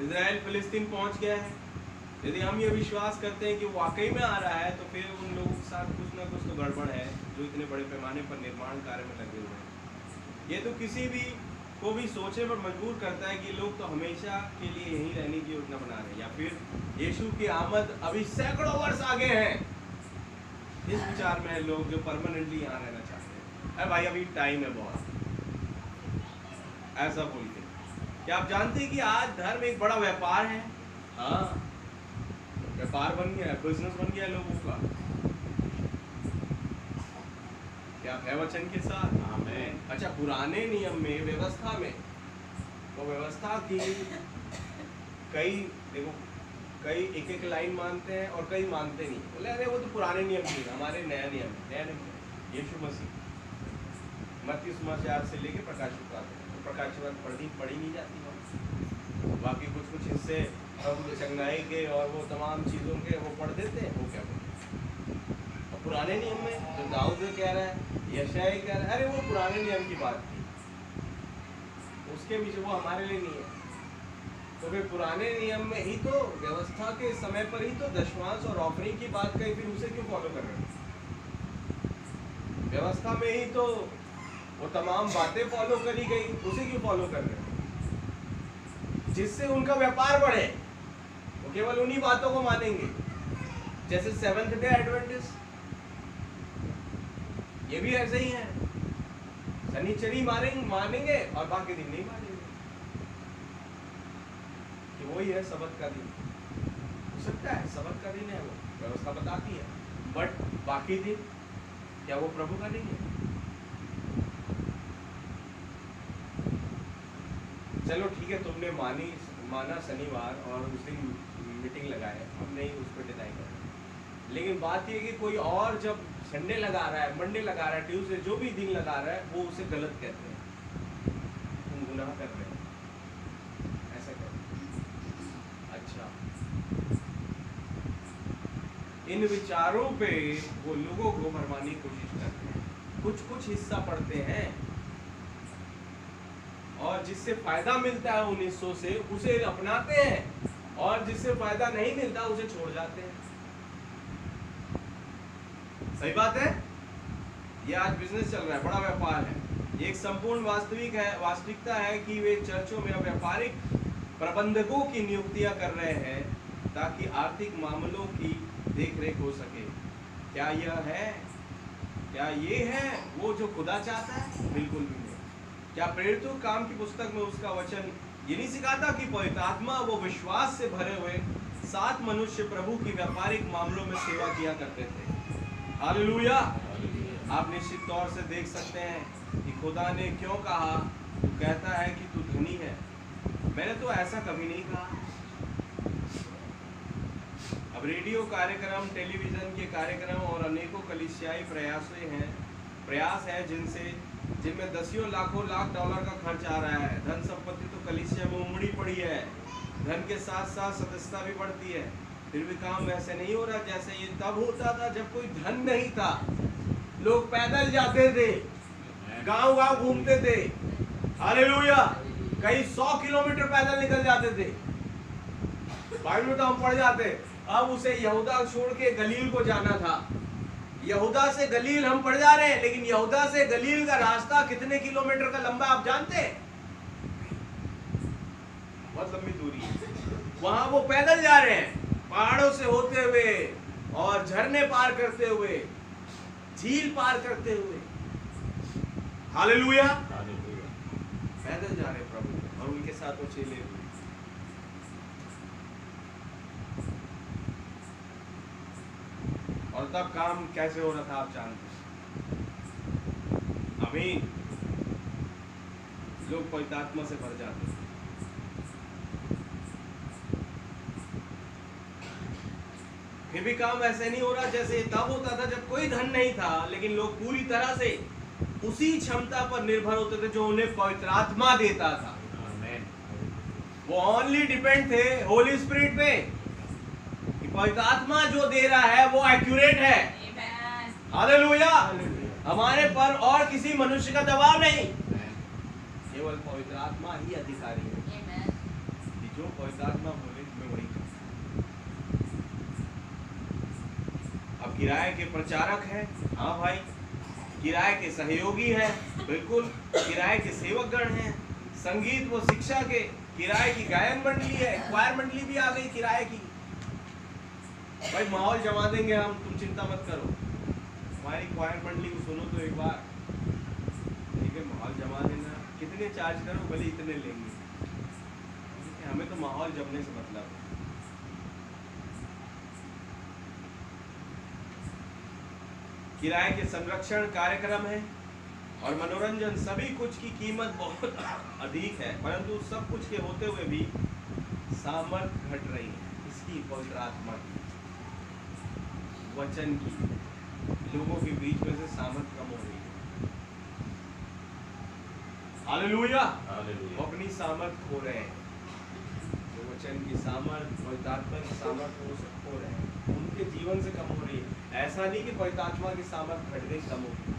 इजराइल फिलिस्तीन पहुंच गया है। यदि हम ये विश्वास करते हैं कि वाकई में आ रहा है, तो फिर उन लोगों के साथ कुछ ना कुछ तो गड़बड़ है जो इतने बड़े पैमाने पर निर्माण कार्य में लगे हुए हैं। ये तो किसी भी को भी सोचने पर मजबूर करता है कि लोग तो हमेशा के लिए यहीं रहने की योजना बना रहे हैं, या फिर यीशु की आमद अभी सैकड़ों वर्ष आगे है। इस विचार में है लोग जो परमानेंटली यहाँ रहना चाहते हैं। अरे भाई अभी टाइम है बहुत, ऐसा बोलते। क्या आप जानते हैं कि आज धर्म एक बड़ा व्यापार है? हाँ, व्यापार बन गया है, बिजनेस बन गया है लोगों का। क्या है वचन के साथ? आमीन। अच्छा, पुराने नियम में, व्यवस्था में, तो व्यवस्था की कई, देखो कई एक एक लाइन मानते हैं और कई मानते नहीं। बोले अरे वो तो पुराने नियम थी, हमारे नया नियम है। नया नियम यीशु मसीह मत्ती समाचार से लेके प्रकाशित, प्रकाशित पढ़ी नहीं जाती है। बाकी कुछ कुछ हिस्से प्रभु चंगाई के और वो तमाम चीज़ों के वो पढ़ देते हैं। वो क्या बोलते हैं? और पुराने नियम में जो दाऊद कह रहा है, यशायाह कह रहा है, अरे वो पुराने नियम की बात थी, उसके पीछे वो हमारे लिए नहीं है। तो फिर पुराने नियम में ही तो, व्यवस्था के समय पर ही तो दशमांश और ऑफरिंग की बात कही, फिर उसे क्यों फॉलो कर रहे हैं? व्यवस्था में ही तो वो तमाम बातें फॉलो करी गई, उसे क्यों फॉलो कर रहे हैं? जिससे उनका व्यापार बढ़े, वो केवल उन्हीं बातों को मानेंगे। जैसे सेवंथ डे एडवेंटिस्ट, ये भी ऐसे ही है, शनिचरी मानेंगे और बाकी दिन नहीं मानेंगे, कि वही है सबत का दिन। हो सकता है सबत का दिन है, वो व्यवस्था बताती है, बट बाकी दिन क्या वो प्रभु का नहीं है? चलो ठीक है, तुमने माना शनिवार और उस दिन मीटिंग लगाए, हम नहीं उस पर डिनाई कर रहे, लेकिन बात ये कि कोई और जब संडे लगा रहा है, मंडे लगा रहा है, ट्यूसडे जो भी दिन लगा रहा है, वो उसे गलत कहते हैं, तुम गुनाह कर रहे हो, ऐसा कहते हैं। अच्छा, इन विचारों पे वो लोगों को भरमाने की कोशिश करते हैं, कुछ कुछ हिस्सा पढ़ते हैं और जिससे फायदा मिलता है उन हिस्सों से उसे अपनाते हैं, और जिससे फायदा नहीं मिलता उसे छोड़ जाते हैं। सही बात है। ये आज बिजनेस चल रहा है, बड़ा व्यापार है। ये एक संपूर्ण वास्तविकता है कि वे चर्चों में व्यापारिक प्रबंधकों की नियुक्तियां कर रहे हैं ताकि आर्थिक मामलों की देखरेख हो सके। क्या यह है? क्या ये है वो जो खुदा चाहता है? बिल्कुल भी नहीं। क्या प्रेरितों काम की पुस्तक में उसका वचन ये नहीं सिखाता कि पवित्र आत्मा वो विश्वास से भरे हुए 7 मनुष्य प्रभु की व्यापारिक मामलों में सेवा किया करते थे? हालेलुया। आप निश्चित तौर से देख सकते हैं कि खुदा ने क्यों कहा, तू कहता है कि तू धनी है। मैंने तो ऐसा कभी नहीं कहा। अब रेडियो कार्यक्रम, टेलीविजन के कार्यक्रम और अनेकों कलीसियाई प्रयास है जिनमें दसियों लाखों लाख डॉलर का खर्च आ रहा है। धन संपत्ति तो कलीसिया में उमड़ी पड़ी है, धन के साथ साथ सदस्यता भी बढ़ती है, फिर भी काम वैसे नहीं हो रहा जैसे ये तब होता था जब कोई धन नहीं था। लोग पैदल जाते थे, गांव-गांव घूमते थे। हालेलुया। कई 100 किलोमीटर पैदल निकल जाते थे। बाइबल में तो हम पढ़ जाते। अब उसे यहूदा छोड़ के गलील को जाना था। यहूदा से गलील हम पढ़ जा रहे हैं, लेकिन यहूदा से गलील का रास्ता कितने किलोमीटर का लंबा आप जानते हैं? बहुत लंबी दूरी है। वहां वो पैदल जा रहे हैं, पहाड़ों से होते हुए और झरने पार करते हुए, झील पार करते हुए। हालेलुया। पैदल जा रहे प्रभु, और उनके साथ वो चेले हुए। और तब काम कैसे हो रहा था आप जानते हैं। आमीन। लोग पवित्र आत्मा से भर जाते थे। फिर भी काम ऐसे नहीं हो रहा जैसे तब होता था जब कोई धन नहीं था, लेकिन लोग पूरी तरह से उसी क्षमता पर निर्भर होते थे जो उन्हें पवित्र आत्मा देता था। वो ओनली डिपेंड थे होली स्पिरिट पे, कि पवित्र आत्मा जो दे रहा है वो एक्यूरेट है। हालेलुया। हमारे पर और किसी मनुष्य का दबाव नहीं, केवल पवित्र आत्मा ही अधिकारी है। जो पवित्र आत्मा बोले मैं वही करूं। अब किराए के प्रचारक हैं, हाँ भाई, किराए के सहयोगी हैं, बिल्कुल, किराए के सेवकगण हैं, संगीत व शिक्षा के किराए की गायन मंडली है, क्वायर मंडली भी आ गई किराए की। भाई माहौल जमा देंगे हम, तुम चिंता मत करो। हमारी क्वायर मंडली को सुनो तो एक बार, ठीक है, माहौल जमा देना, कितने चार्ज करो, भले इतने लेंगे, हमें तो माहौल जमने से मतलब है। किराए के संरक्षण कार्यक्रम है और मनोरंजन, सभी कुछ की कीमत बहुत अधिक है, परंतु सब कुछ के होते हुए भी सामर्थ्य घट रही है। इसकी पवित्र आत्मा की, वचन की, लोगों के बीच में से सामर्थ्य कम हो रही है। हालेलुया। वो अपनी सामर्थ्य खो रहे हैं। तो वचन की सामर्थ्य, पवित्र आत्मा की सामर्थ्य वो सब खो रहे हैं, उनके जीवन से कम हो रही है। ऐसा नहीं कि पवित्र आत्मा की सामर्थ्य घट गई, कम हो गई।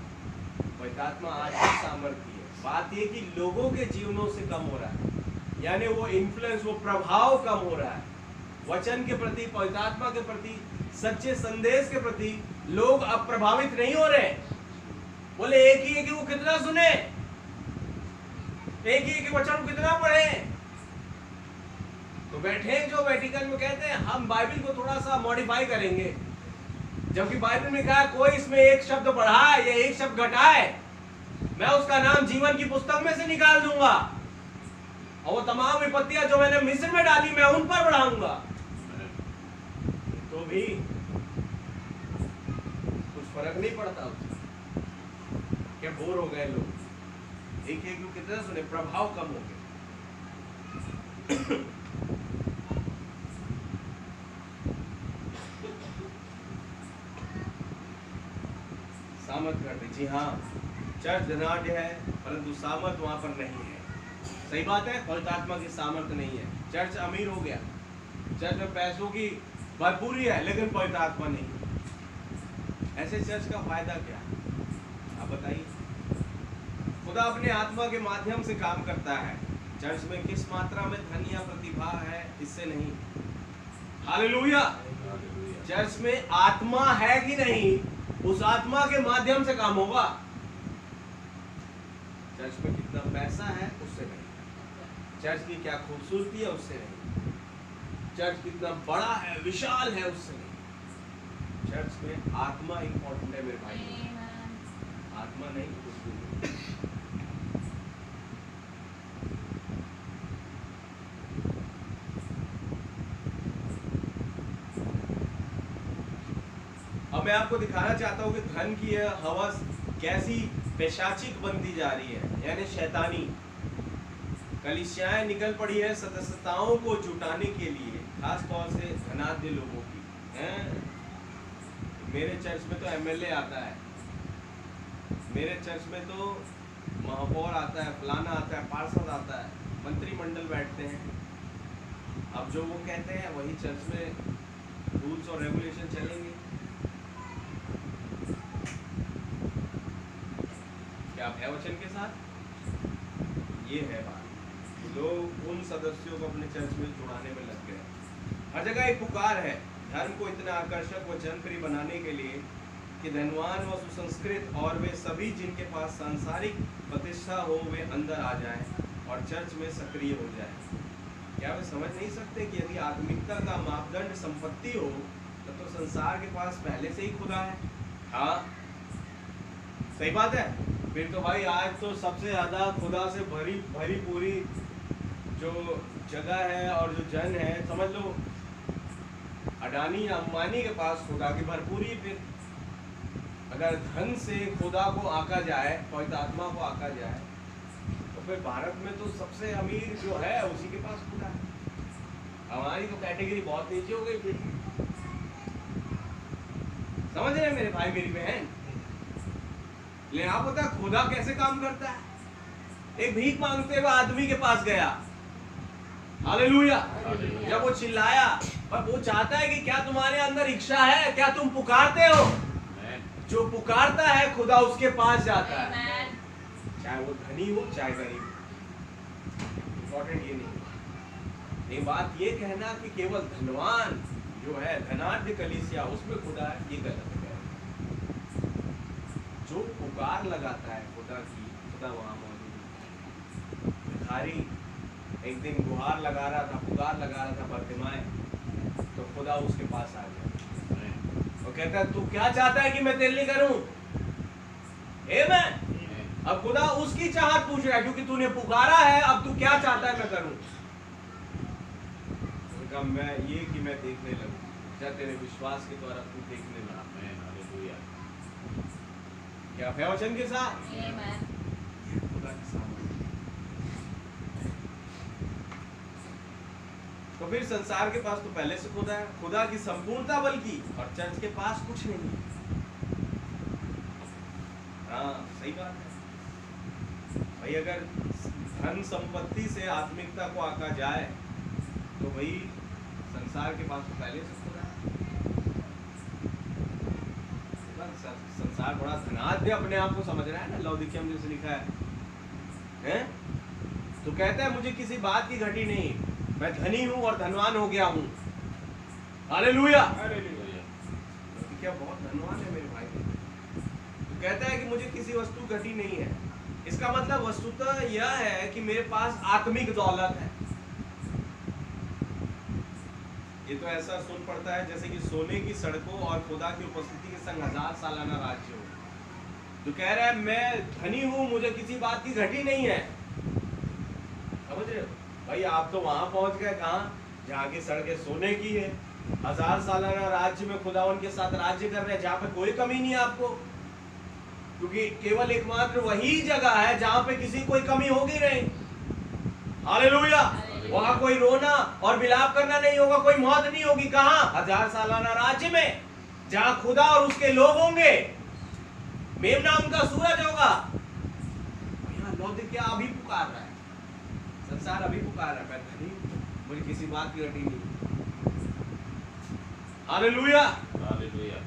पवित्र आत्मा आज भी सामर्थ्य है। बात ये कि लोगों के जीवनों से कम हो रहा है, यानी वो इन्फ्लुएंस, वो प्रभाव कम हो रहा है। वचन के प्रति, पवित्र आत्मा के प्रति, सच्चे संदेश के प्रति लोग अब प्रभावित नहीं हो रहे। बोले एक ही है कि वो कितना सुने, एक ही है कि वचन कितना पढ़े। तो बैठे जो वेटिकन में कहते हैं हम बाइबल को थोड़ा सा मॉडिफाई करेंगे, जबकि बाइबल में कहा कोई इसमें एक शब्द बढ़ाए या एक शब्द घटाए, मैं उसका नाम जीवन की पुस्तक में से निकाल दूंगा, और वो तमाम विपत्तियां जो मैंने मिस्र में डाली मैं उन पर बढ़ाऊंगा। तो भी कुछ फर्क नहीं पड़ता उससे। क्या बोर हो गए लोग, एक एक लोग कितना सुने, प्रभाव कम हो गया। सामर्थ करते, जी हाँ, चर्च धनाढ्य है परंतु सामर्थ वहां पर नहीं है। सही बात है, पवित्र आत्मा की सामर्थ नहीं है। चर्च अमीर हो गया, चर्च में पैसों की भरपूरी है, लेकिन पवित्र आत्मा नहीं। ऐसे चर्च का फायदा क्या, आप बताइए। खुदा अपने आत्मा के माध्यम से काम करता है। चर्च में किस मात्रा में धन या प्रतिभा है, इससे नहीं। हालेलुया। चर्च में आत्मा है कि नहीं, उस आत्मा के माध्यम से काम होगा। चर्च में कितना पैसा है उससे नहीं, चर्च की क्या खूबसूरती है उससे नहीं, चर्च कितना बड़ा है, विशाल है, उससे नहीं। चर्च में आत्मा इंपॉर्टेंट है मेरे भाई। आत्मा नहीं। अब मैं आपको दिखाना चाहता हूँ कि धन की यह हवस कैसी पैशाचिक बनती जा रही है, यानी शैतानी। कलीसियाएं निकल पड़ी है सदस्यताओं को जुटाने के लिए, खास तौर से धनाढ्य लोगों की हैं। मेरे चर्च में तो एमएलए आता है, मेरे चर्च में तो महापौर आता है, फलाना आता है, पार्षद आता है, मंत्रिमंडल बैठते हैं। अब जो वो कहते हैं वही चर्च में रूल्स और रेगुलेशन चलेंगे। क्या आप है वचन के साथ? ये है बात। लोग उन सदस्यों को अपने चर्च में जुड़ाने में लग गए। हर जगह एक पुकार है धर्म को इतना आकर्षक व जनप्रिय बनाने के लिए कि धनवान व सुसंस्कृत और वे सभी जिनके पास सांसारिक प्रतिष्ठा हो वे अंदर आ जाएं और चर्च में सक्रिय हो जाएं। क्या वे समझ नहीं सकते कि यदि आत्मिकता का मापदंड संपत्ति हो तो संसार के पास पहले से ही खुदा है? हाँ, सही बात है। फिर तो भाई आज तो सबसे ज्यादा खुदा से भरी पूरी जो जगह है और जो जन है, समझ लो अडानी अंबानी के पास खुदा की भरपूरी। फिर अगर धन से खुदा को आका जाए, पवित्र आत्मा को आका जाए, तो फिर भारत में तो सबसे अमीर जो है उसी के पास खुदा है। हमारी तो कैटेगरी बहुत नीचे हो गई। फिर समझ रहे हैं मेरे भाई मेरी बहन? लेकिन आप पता खुदा कैसे काम करता है? एक भीख मांगते हुए आदमी के पास गया, हालेलुया। जब वो चिल्लाया, पर वो चाहता है कि क्या तुम्हारे अंदर इच्छा है, क्या तुम पुकारते हो? जो पुकारता है खुदा उसके पास जाता है, चाहे वो धनी हो चाहे गरीब। इंपॉर्टेंट ये नहीं, ये बात ये कहना कि केवल धनवान जो है, धनाढ्य कलीसिया उसमें खुदा है, ये गलत है। जो पुकार लगाता है खुदा की, खुदा वहां मौजूद है। भिखारी एक दिन गुहार लगा रहा था, पुकार लगा रहा था बर्तिमाए, तो खुदा उसके पास आ गया। वो कहता है तू क्या चाहता है कि मैं तेरे लिए करूं? आमीन। अब खुदा उसकी चाहत पूछ रहा है, क्योंकि तूने पुकारा है, अब तू क्या चाहता है मैं करूं? तो मैं ये कि मैं देखने लगूं, क्या तेरे विश्वास के द्वारा तू देखने लगा। हालेलुया। क्या है वचन के साथ? खुदा के सामने। तो फिर संसार के पास तो पहले से खुदा है, खुदा की संपूर्णता बल्कि, और चर्च के पास कुछ नहीं है। हाँ, सही बात है भाई। अगर धन संपत्ति से आत्मिकता को आका जाए तो भाई संसार के पास तो पहले से खुदा है। संसार बड़ा धनाढ्य अपने आप को समझ रहा है ना, लौदीकिया में जैसे लिखा है? तो कहता है मुझे किसी बात की घटी नहीं, मैं धनी हूं और धनवान हो गया हूं। हालेलुया। क्या बहुत धनवान है मेरे भाई। तो कहता है कि मुझे किसी वस्तु घटी नहीं है। इसका मतलब वस्तुतः यह है कि मेरे पास आत्मिक दौलत है। ये तो ऐसा सुन पड़ता है जैसे कि सोने की सड़कों और खुदा की उपस्थिति के संग 1000 सालाना राज्य हो। तो कह रहा है मैं धनी हूं, मुझे किसी बात की घटी नहीं है। समझ रहे हो भाई? आप तो वहां पहुंच गए कहां, जहां की सड़कें सोने की है। 1000 सालाना राज्य में खुदा उनके साथ राज्य कर रहे हैं, जहां पे कोई कमी नहीं है आपको, क्योंकि केवल एकमात्र वही जगह है जहां पे किसी कोई कमी होगी नहीं। हालेलुया। वहां कोई रोना और विलाप करना नहीं होगा, कोई मौत नहीं होगी। कहां? 1000 सालाना राज्य में, जहां खुदा और उसके लोग होंगे, मेमना उनका सूरज होगा। लौदीकिया अभी पुकार रहा है, संसार अभी पुकार रहा है, मैं धनी, मुझे किसी बात की घटी नहीं। हालेलुया। हालेलुया।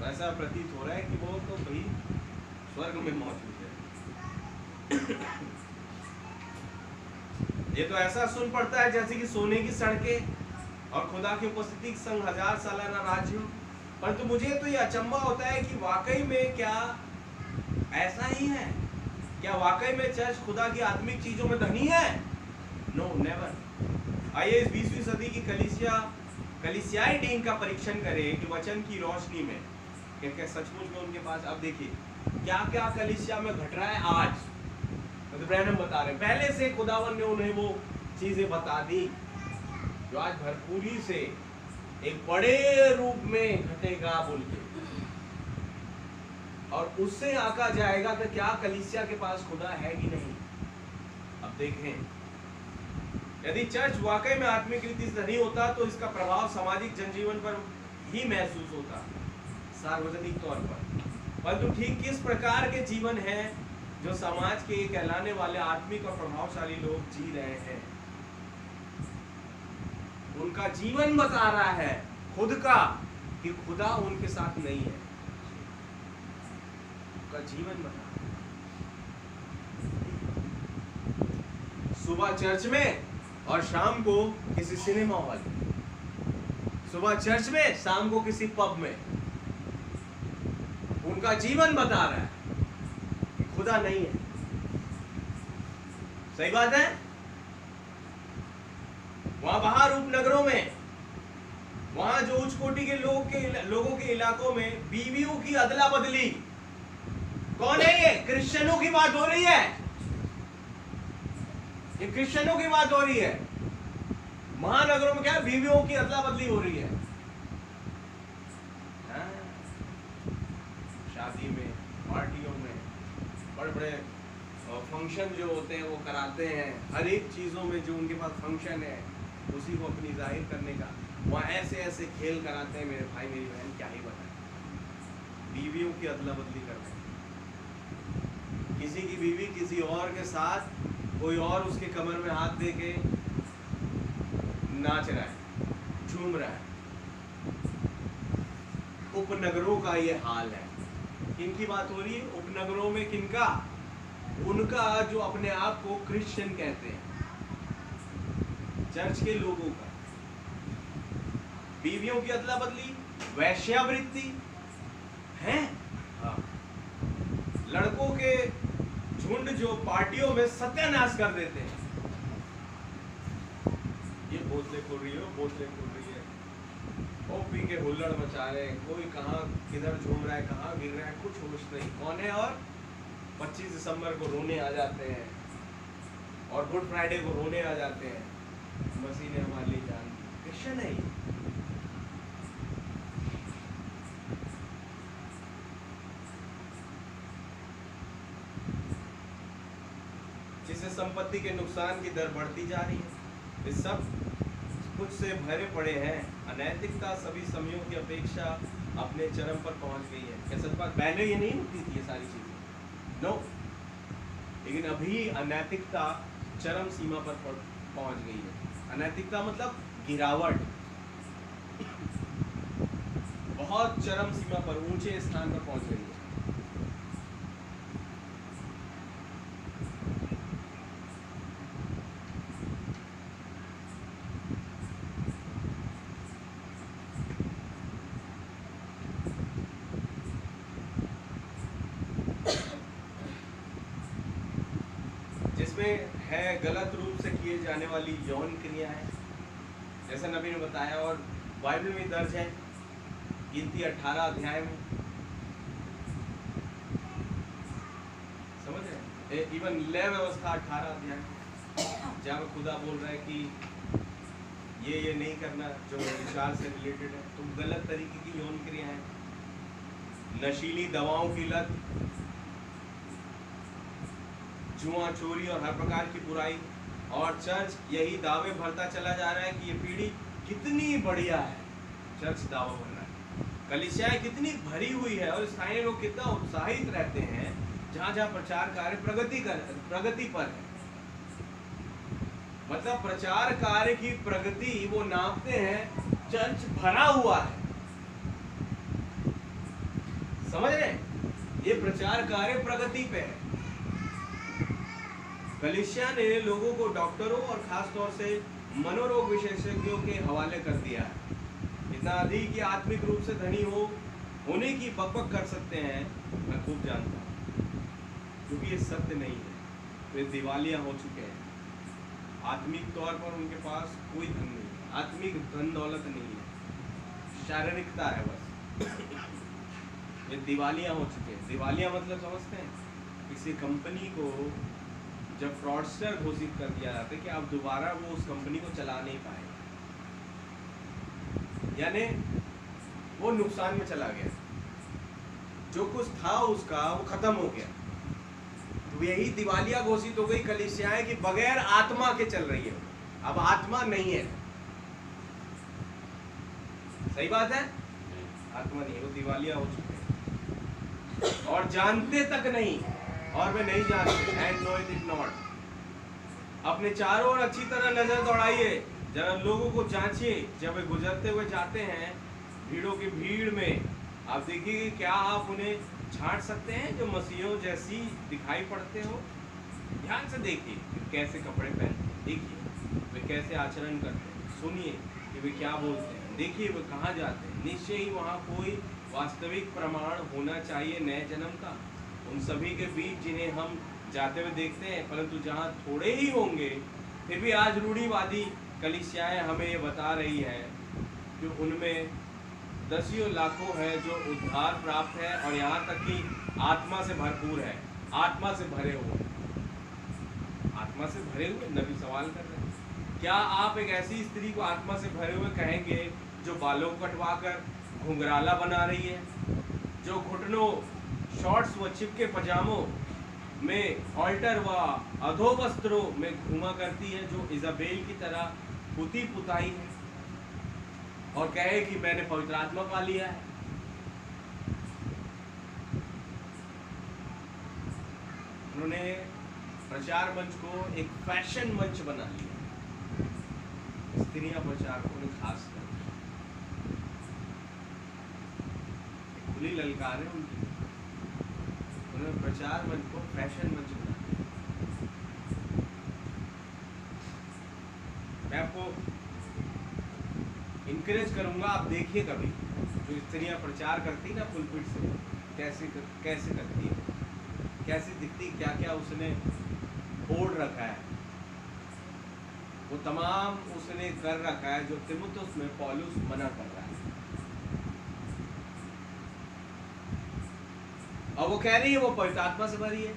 ऐसा प्रतीत हो रहा है कि वो तो भाई स्वर्ग में मौजूद है। ये तो ऐसा सुन पड़ता है जैसे कि सोने की सड़कें और खुदा की उपस्थिति के संग 1000 सालाना राज्य हो। परंतु मुझे तो ये अचंभा होता है कि वाकई में क्या ऐसा ही है? क्या वाकई में चर्च खुदा की आत्मिक चीजों में धनी है? No, never. आइए इस 20वीं सदी की कलीसियाई टीम का परीक्षण करें कि वचन की रोशनी में क्या सचमुच में उनके पास? अब देखिए क्या क्या कलीसिया में घट रहा है आज, तो ब्रैनम बता रहे हैं पहले से खुदावन ने उन्हें वो चीजें बता दी जो आज भरपूरी से एक बड़े रूप में घटेगा बोल के, और उससे आका जाएगा कि क्या कलीसिया के पास खुदा है कि नहीं। अब देखें, यदि चर्च वाकई में आत्मिक रीति से नहीं होता तो इसका प्रभाव सामाजिक जनजीवन पर ही महसूस होता, सार्वजनिक तौर पर। परंतु ठीक किस प्रकार के जीवन है जो समाज के कहलाने वाले आत्मिक और प्रभावशाली लोग जी रहे हैं, उनका जीवन बता रहा है खुद का कि खुदा उनके साथ नहीं है। उनका जीवन बता रहा है। सुबह चर्च में और शाम को किसी सिनेमा हॉल में, सुबह चर्च में, शाम को किसी पब में। उनका जीवन बता रहा है कि खुदा नहीं है। सही बात है। वहां बाहर उपनगरों में, वहां जो उच्च कोटि के लोगों के इलाकों में बीवियों की अदला बदली, कौन है ये? क्रिश्चियनों की बात हो रही है। ये क्रिश्चियनों की बात हो रही है। महानगरों में क्या बीवियों की अदला बदली हो रही है। शादी में, पार्टियों में, बड़े बड़े फंक्शन जो होते हैं वो कराते हैं। हर एक चीजों में जो उनके पास फंक्शन है उसी को अपनी जाहिर करने का, वहाँ ऐसे ऐसे खेल कराते हैं। मेरे भाई मेरी बहन क्या ही बताए, बीवियों की अदला बदली करते हैं। किसी की बीवी किसी और के साथ, कोई और उसके कमर में हाथ दे के नाच रहा है, झूम रहा है। उपनगरों का ये हाल है। किनकी बात हो रही है? उपनगरों में किनका? उनका जो अपने आप को क्रिश्चियन कहते हैं, चर्च के लोगों का। बीवियों की अदला बदली, वैश्यावृत्ति है। हाँ। लड़कों के झुंड जो पार्टियों में सत्यानाश कर देते हैं। ये बोतलें खोल रही है, बोतलें खोल रही है, वो पी के हुल्लड़ मचा रहे हैं। कोई कहाँ किधर झूम रहा है, कहाँ गिर रहा है, कुछ होश नहीं। कौन है? और 25 दिसंबर को रोने आ जाते हैं, और गुड फ्राइडे को रोने आ जाते हैं। मसीह ने हमारे लिए जान दी। क्रिश्चियन है ये। जिससे संपत्ति के नुकसान की दर बढ़ती जा रही है। इस सब कुछ से भरे पड़े हैं। अनैतिकता सभी समयों की अपेक्षा अपने चरम पर पहुंच गई है। क्या सच बात? पहले ये नहीं होती थी ये सारी चीजें, नो। लेकिन अभी अनैतिकता चरम सीमा पर पहुंच गई है। अनैतिकता मतलब गिरावट, बहुत चरम सीमा पर, ऊंचे स्थान पर पहुंच गई है। जिसमें है गलत रूप से किए जाने वाली यौन क्रियाएं, जैसा नबी ने बताया, और बाइबल में दर्ज है गिनती 18 अध्याय में। समझ रहे? इवन लय व्यवस्था 18 अध्याय, जहाँ खुदा बोल रहा है कि ये नहीं करना जो विचार से रिलेटेड है। तो गलत तरीके की यौन क्रियाएं, नशीली दवाओं की लत, जुआ, चोरी और हर प्रकार की बुराई। और चर्च यही दावे भरता चला जा रहा है कि ये पीढ़ी कितनी बढ़िया है। चर्च दावा भर रहा है, कलीसियाएं कितनी भरी हुई है, और स्थानीय लोग कितना उत्साहित रहते हैं जहाँ जहाँ प्रचार कार्य प्रगति पर है। मतलब प्रचार कार्य की प्रगति वो नापते हैं, चर्च भरा हुआ है। समझ रहे? ये प्रचार कार्य प्रगति पे है। कलीसिया ने लोगों को डॉक्टरों और खास तौर से मनोरोग विशेषज्ञों के हवाले कर दिया है। इतना अधिक कि आत्मिक रूप से धनी होने की बकबक कर सकते हैं, मैं खूब जानता हूँ, क्योंकि ये सत्य नहीं है। वे दिवालिया हो चुके हैं। आत्मिक तौर पर उनके पास कोई धन नहीं है, आत्मिक धन दौलत नहीं है, शारीरिकता है बस। वे दिवालिया हो चुके हैं। दिवालिया मतलब समझते हैं, किसी कंपनी को जब फ्रॉडस्टर घोषित कर दिया जाता है कि अब दोबारा वो उस कंपनी को चला नहीं पाए, यानी वो नुकसान में चला गया, जो कुछ था उसका वो खत्म हो गया। तो यही दिवालिया घोषित हो गई कलीसियाएं कि बगैर आत्मा के चल रही है, अब आत्मा नहीं है। सही बात है, आत्मा नहीं, वो दिवालिया हो चुके हैं और जानते तक नहीं, और वे नहीं जानते, एंड नो इट नॉट। अपने चारों ओर अच्छी तरह नजर दौड़ाइए, जरा लोगों को जांचिए, जब वे गुजरते हुए जाते हैं भीड़ों की भीड़ में, आप देखिए क्या आप उन्हें छांट सकते हैं जो मसीहों जैसी दिखाई पड़ते हो। ध्यान से देखिए कैसे कपड़े पहनते हैं, देखिए वे कैसे आचरण करते हैं, सुनिए कि वे क्या बोलते हैं, देखिए वे कहाँ जाते हैं। निश्चय ही वहाँ कोई वास्तविक प्रमाण होना चाहिए नए जन्म का, उन सभी के बीच जिन्हें हम जाते हुए देखते हैं, परंतु जहाँ थोड़े ही होंगे। फिर भी आज रूढ़िवादी कलीसियाएं हमें ये बता रही हैं कि उनमें दसियों लाखों है जो उद्धार प्राप्त है और यहाँ तक कि आत्मा से भरपूर है, आत्मा से भरे हुए। आत्मा से भरे हुए, नबी सवाल कर रहे हैं, क्या आप एक ऐसी स्त्री को आत्मा से भरे हुए कहेंगे जो बालों को कटवाकर घुंघराला बना रही है, जो घुटनों शॉर्ट्स व चिपके पजामों में ऑल्टर व अधो वस्त्रों में घूमा करती है, जो इजाबेल की तरह पुती पुताई है और कहे कि मैंने पवित्र आत्मा पा लिया है। उन्होंने प्रचार मंच को एक फैशन मंच बना लिया, स्त्रियां प्रचारकों ने खास कर खुली ललकार है उनकी, उन्होंने प्रचार मंच को फैशन मंच बना दिया। मैं आपको इनकरेज करूंगा, आप देखिए कभी जो स्त्रियां प्रचार करती ना पुलपिट से, कैसे करती है, कैसे दिखती, क्या क्या उसने ओढ़ रखा है, वो तमाम उसने कर रखा है जो तीमुथियुस में पौलुस मना कर रहा है। और वो कह रही है वो पवित्र आत्मा से भरी है।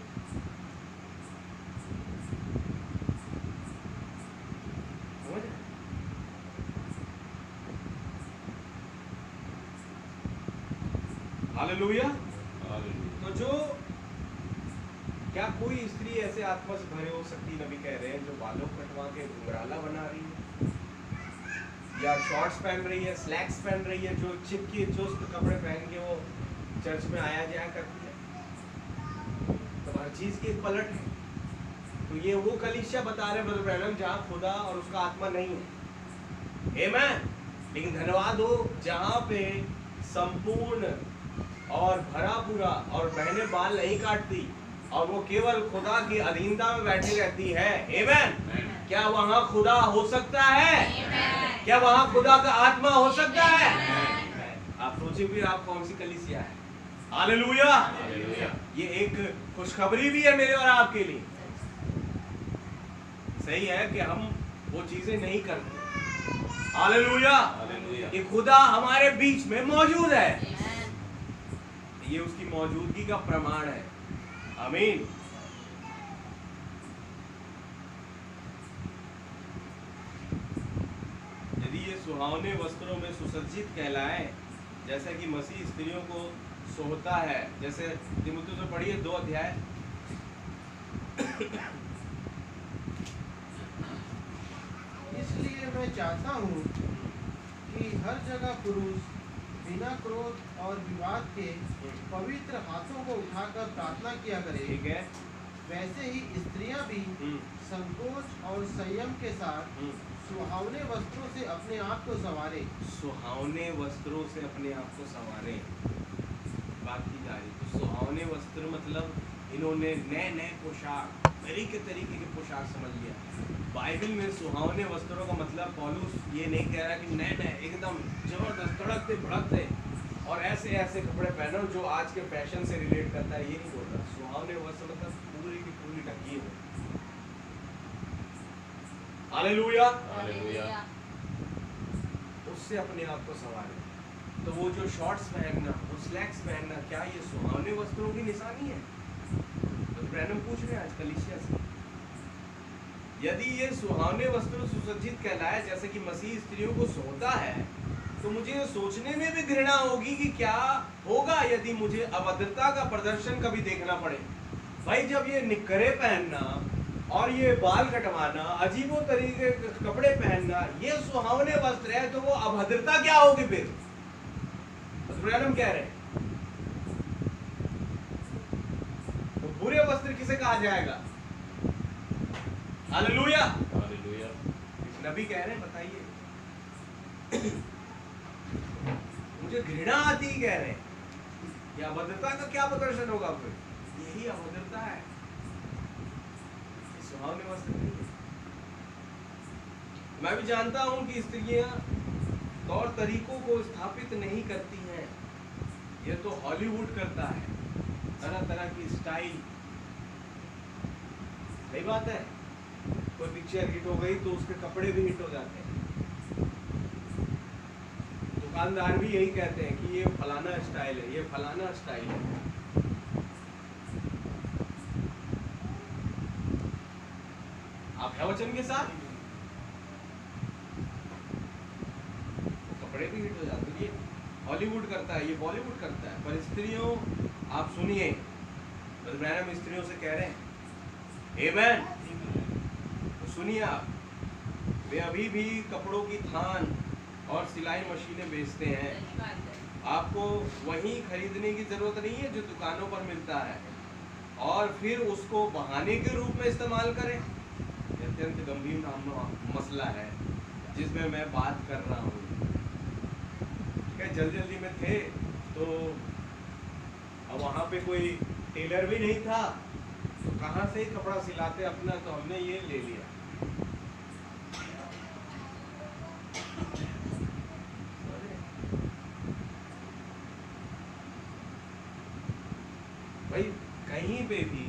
हालेलुया। तो जो क्या कोई स्त्री ऐसे आत्मा से भरे हो सकती, नबी कह रहे हैं, जो बालों कटवा के घुंघराला बना रही है या शॉर्ट्स पहन रही है, स्लैक्स पहन रही है, जो चिपकी चुस्त कपड़े पहन के वो चर्च में आया जाया करती है। तो हर चीज की एक पलट है। तो ये वो कलीसिया बता रहे ब्रदर ब्रैनम जहाँ खुदा और उसका आत्मा नहीं है। आमीन। लेकिन धन्यवाद हो जहाँ पे संपूर्ण और भरा पूरा और बहने बाल नहीं काटती और वो केवल खुदा की अधीनता में बैठी रहती है। आमीन। क्या वहाँ खुदा हो सकता है? क्या वहाँ खुदा का आत्मा हो सकता है? आप सोचिए फिर आप कौन सी कलीसिया है। हालेलुया। ये एक खुशखबरी भी है मेरे और आपके लिए। सही है कि हम वो चीजें नहीं करते। हालेलुया। ये खुदा हमारे बीच में मौजूद है, ये उसकी मौजूदगी का प्रमाण है। आमीन। यदि ये सुहावने वस्त्रों में सुसज्जित कहलाए, जैसा कि मसीह स्त्रियों को सोहता है, जैसे तीमुथियुस में पढ़िए 2 अध्याय। इसलिए मैं चाहता हूँ कि हर जगह पुरुष बिना क्रोध और विवाद के पवित्र हाथों को उठाकर प्रार्थना किया करे। ठीक है। वैसे ही स्त्रियां भी संकोच और संयम के साथ सुहावने वस्त्रों से अपने आप को संवारे। सुहावने वस्त्रों से अपने आप को संवारे। बात की जा रही तो सुहावने वस्त्र मतलब इन्होंने नए नए पोशाक, तरीके के पोशाक समझ लिया। बाइबल में सुहावने वस्त्रों का मतलब पौलुस ये नहीं कह रहा कि नए नए एकदम जबरदस्त तड़कते भड़कते और ऐसे ऐसे कपड़े पहनो जो आज के फैशन से रिलेट करता है, ये नहीं बोल रहा। सुहावने वस्त्र मतलब पूरी की पूरी ढकी हो। हालेलुया। हालेलुया। उससे अपने आप को संवारे। तो वो जो शॉर्ट्स पहनना, वो स्लैक्स पहनना, क्या ये सुहावने वस्त्रों की निशानी है? तो ब्रैनम पूछ रहे हैं आज कलीसिया से, यदि ये सुहावने वस्त्र सुसज्जित कहलाए जैसे कि मसीह स्त्रियों को सोता है, तो मुझे ये सोचने में भी घृणा होगी कि क्या होगा यदि मुझे अभद्रता का प्रदर्शन कभी देखना पड़े। भाई जब ये निक्करे पहनना और ये बाल कटवाना, अजीबो तरीके के कपड़े पहनना, ये सुहावने वस्त्र है, तो वो अभद्रता क्या होगी फिर? ब्रैनम कह रहे हैं तो बुरे वस्त्र किसे कहा जाएगा? Hallelujah, hallelujah. नबी कह रहे हैं बताइए। मुझे घृणा आती कह रहे हैं, ये अभद्रता का क्या प्रदर्शन होगा फिर? यही अभद्रता है, सुहावने वस्त्र नहीं है। मैं भी जानता हूं कि स्त्रियां तौर तरीकों को स्थापित नहीं करती हैं, ये तो हॉलीवुड करता है, तरह तरह की स्टाइल। सही बात है, कोई पिक्चर हिट हो गई तो उसके कपड़े भी हिट हो जाते हैं। दुकानदार भी यही कहते हैं कि ये फलाना स्टाइल है, ये फलाना स्टाइल है। आप है वचन के साथ, कपड़े भी हिट हो जाते हैं। ये हॉलीवुड करता है, ये बॉलीवुड करता है। पर स्त्रियों, आप सुनिए, ब्रैनम स्त्रियों से कह रहे हैं, आमेन, तो सुनिए आप, वे अभी भी कपड़ों की थान और सिलाई मशीनें बेचते हैं। आपको वहीं खरीदने की जरूरत नहीं है जो दुकानों पर मिलता है, और फिर उसको बहाने के रूप में इस्तेमाल करें। यह अत्यंत गंभीर मसला है जिसमें मैं बात कर रहा हूँ। क्या जल्दी में थे तो अब वहाँ पे कोई टेलर भी नहीं था, तो कहाँ से ही कपड़ा सिलाते अपना, तो हमने ये ले लिया। भाई कहीं पे भी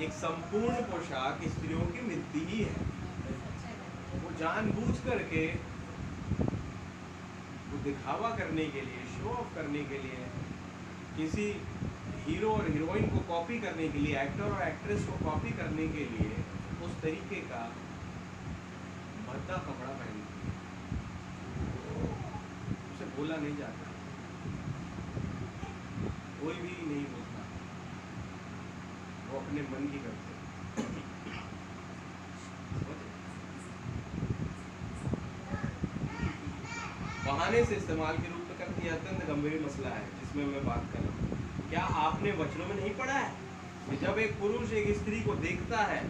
एक संपूर्ण पोशाक स्त्रियों की मिलती ही है। वो जानबूझ करके वो दिखावा करने के लिए, शो ऑफ करने के लिए, किसी हीरो और हीरोइन को कॉपी करने के लिए, एक्टर और एक्ट्रेस को कॉपी करने के लिए उस तरीके का भद्दा कपड़ा पहनती है। उसे बोला नहीं जाता, कोई भी नहीं बोलता, वो अपने मन की करते। बहाने से इस्तेमाल के रूप में करती है। अत्यंत गंभीर मसला है जिसमें मैं बात कर रहा हूँ। क्या आपने वचनों में नहीं पढ़ा है कि जब एक पुरुष एक स्त्री को देखता है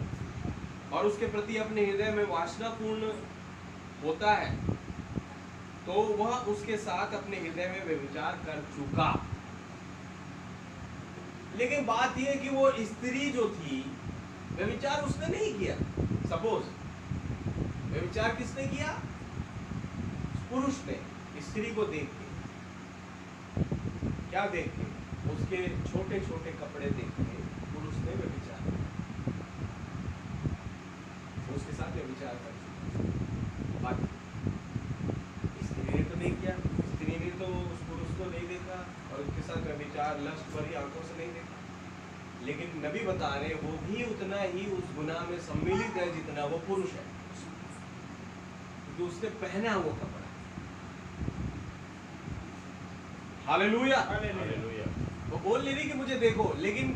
और उसके प्रति अपने हृदय में वासनापूर्ण होता है, तो वह उसके साथ अपने हृदय में व्यभिचार कर चुका। लेकिन बात यह कि वो स्त्री जो थी, व्यभिचार उसने नहीं किया। सपोज व्यभिचार किसने किया? पुरुष ने स्त्री को देख के, क्या देख के? उसके छोटे छोटे कपड़े देख के पुरुष ने व्यभिचार किया, उसके साथ व्यभिचार कर चुका। बात स्त्री ने तो नहीं किया, स्त्री ने तो उस पुरुष को नहीं देखा और उसके साथ व्यभिचार लस्ट भरी आंखों से नहीं देखा। लेकिन नबी बता रहे वो भी उतना ही उस गुनाह में सम्मिलित है जितना वो पुरुष है, क्योंकि उसने पहना वो कपड़ा। Hallelujah, hallelujah. वो बोल नहीं रही कि मुझे देखो, लेकिन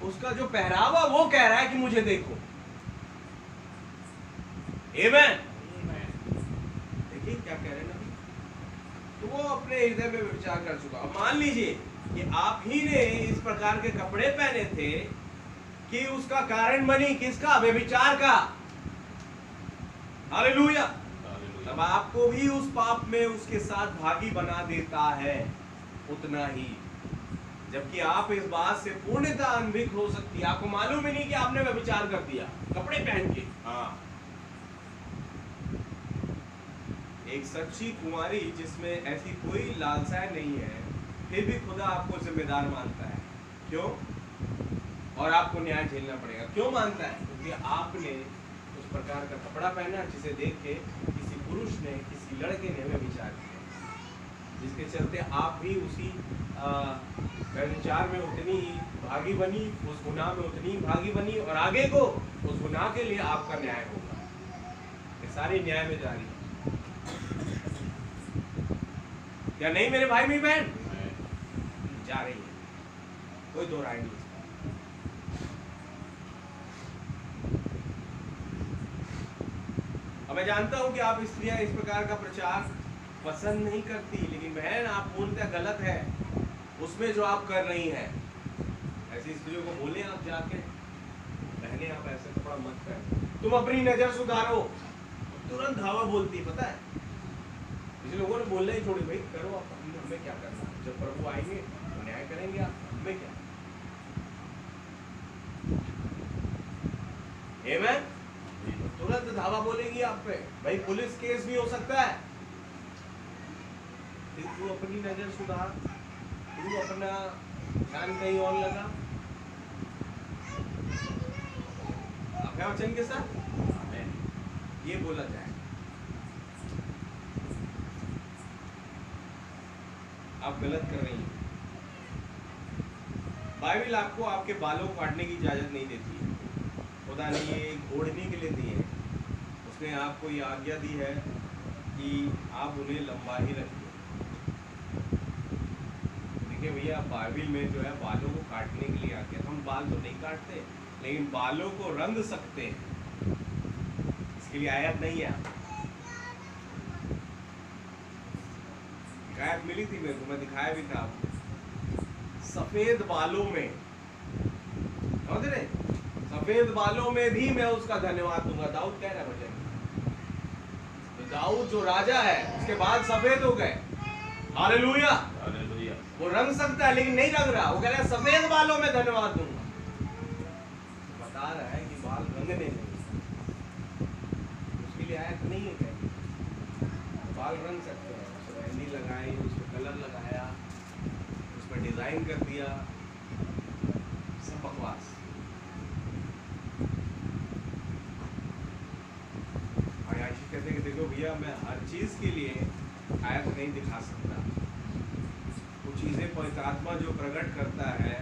उसका जो पहरावा वो कह रहा है कि मुझे देखो। आमेन। देखिए क्या कह रहे हैं नबी, तो वो अपने हृदय में विचार कर चुका। अब मान लीजिए कि आप ही ने इस प्रकार के कपड़े पहने थे कि उसका कारण बनी किसका? व्यभिचार का। हालेलुया। तब आपको भी उस पाप में उसके साथ भागी बना देता है उतना ही, जबकि आप इस बात से पूर्णतः अनभिज्ञ हो सकती है। आपको मालूम ही नहीं कि आपने व्यभिचार कर दिया कपड़े पहन के। हाँ, एक सच्ची कुंवारी जिसमें ऐसी कोई लालसाएं नहीं है, फिर भी खुदा आपको जिम्मेदार मानता है। क्यों? और आपको न्याय झेलना पड़ेगा। क्यों मानता है? क्योंकि आपने उस प्रकार का कपड़ा पहना जिसे देख के किसी पुरुष ने, किसी लड़के ने व्यभिचार किया। जिसके चलते आप भी उसी व्यभिचार में उतनी ही भागी बनी, उस गुनाह में उतनी ही भागी बनी, और आगे को उस गुनाह के लिए आपका न्याय होगा। ये सारी न्याय में जा रही है या नहीं मेरे भाई मेरी बहन? जा रही है, कोई दो राय नहीं। अब मैं जानता हूं कि आप स्त्रियां इस प्रकार का प्रचार पसंद नहीं करती, लेकिन बहन आप पूर्णतः गलत है उसमें जो आप कर रही हैं। ऐसी स्त्रियों को बोले आप जाके, बहने आप ऐसे कपड़ा मत पहनो, तुम अपनी नजर सुधारो, तुरंत धावा बोलती, पता है किसी लोगों ने बोलना ही छोड़ी, भाई करो आप, हमें क्या करना, जब प्रभु आएंगे तो न्याय करेंगे, आप हमें क्या। आमेन। तुरंत धावा बोलेगी आप पे, भाई पुलिस केस भी हो सकता है। तू अपनी नजर सुधार, तू अपना ध्यान कहीं और लगा। आप हैं वचन के साथ? ये बोला जाए। आप गलत कर रही हैं। बाइबल आपको आपके बालों को काटने की इजाजत नहीं देती है। खुदा ने ये ओढ़ने के लिए दी है। उसने आपको ये आज्ञा दी है कि आप उन्हें लंबा ही रखिए। देखिए भैया, बाइबल में जो है बालों को काटने के लिए आज्ञा, हम बाल तो नहीं काटते लेकिन बालों को रंग सकते हैं, इसके लिए आयत नहीं है। आयत मिली थी मेरे को, मैं दिखाया भी था आपको। सफेद बालों में, समझ रहे, सफेद बालों में भी मैं उसका धन्यवाद दूंगा। दाऊद कह रहा है भजन, तो दाऊद जो राजा है उसके बाल सफेद हो गए। Hallelujah, hallelujah. वो रंग सकता है लेकिन नहीं रंग रहा, वो कह रहा है सफेद बालों में धन्यवाद दूंगा। बता रहा है कि बाल रंगने नहीं, उसके लिए आयत नहीं है कहीं। बाल रंग सकते हैं, उसमें मेहंदी लगाई, उसमें कलर लगाया, उसमें डिजाइन कर दिया, सब बकवास। कहते कि देखो भैया, मैं हर चीज के लिए आयत नहीं दिखा सकता। वो चीजें पवित्र आत्मा जो प्रकट करता है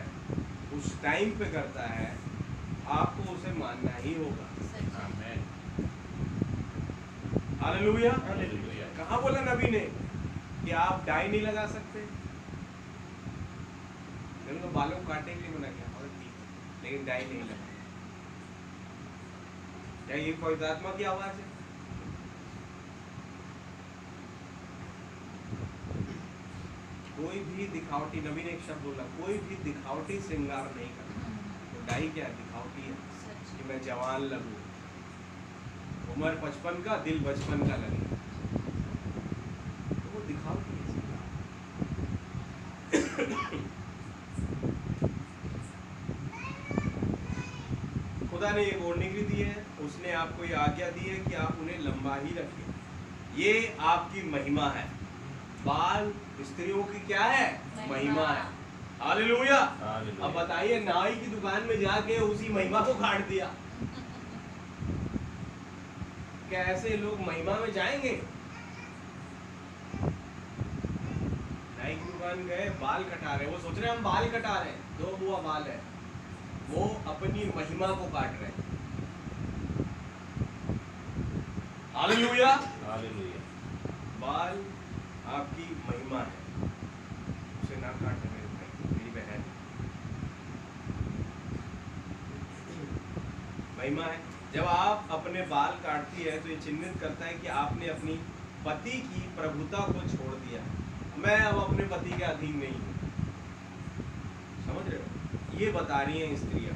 उस टाइम पे करता है, आपको उसे मानना ही होगा। आमीन, हालेलुया, हालेलुया। कहाँ बोला नबी ने कि आप डाई नहीं लगा सकते? तो बालों को काटने के लिए मना किया, और ठीक, लेकिन डाई नहीं लगा। क्या ये पवित्र आत्मा की आवाज है? कोई भी दिखावटी, नबी ने एक शब्द बोला, कोई भी दिखावटी श्रृंगार नहीं करना। तो डाई क्या दिखावटी है कि मैं जवान लगूं, उम्र 55 का, दिल बचपन का लगे, तो वो दिखावटी है। खुदा ने एक ओढ़ने की दी है, उसने आपको ये आज्ञा दी है कि आप उन्हें लंबा ही रखें। ये आपकी महिमा है। बाल स्त्रियों की क्या है? महिमा है। हालेलुया। अब बताइए, नाई की दुकान में जाके उसी महिमा को काट दिया, क्या ऐसे लोग महिमा में जाएंगे? नाई की दुकान गए, बाल कटा रहे, वो सोच रहे हैं हम बाल कटा रहे हैं, 2 बुआ बाल है, वो अपनी महिमा को काट रहे हैं। Hallelujah, hallelujah. बाल आपकी महिमा है, उसे ना काटे मेरे भाई मेरी बहन। महिमा है। जब आप अपने बाल काटती है तो ये चिन्हित करता है कि आपने अपनी पति की प्रभुता को छोड़ दिया। मैं अब अपने पति के अधीन नहीं हूँ, समझ रहे हो? ये बता रही हैं स्त्रियां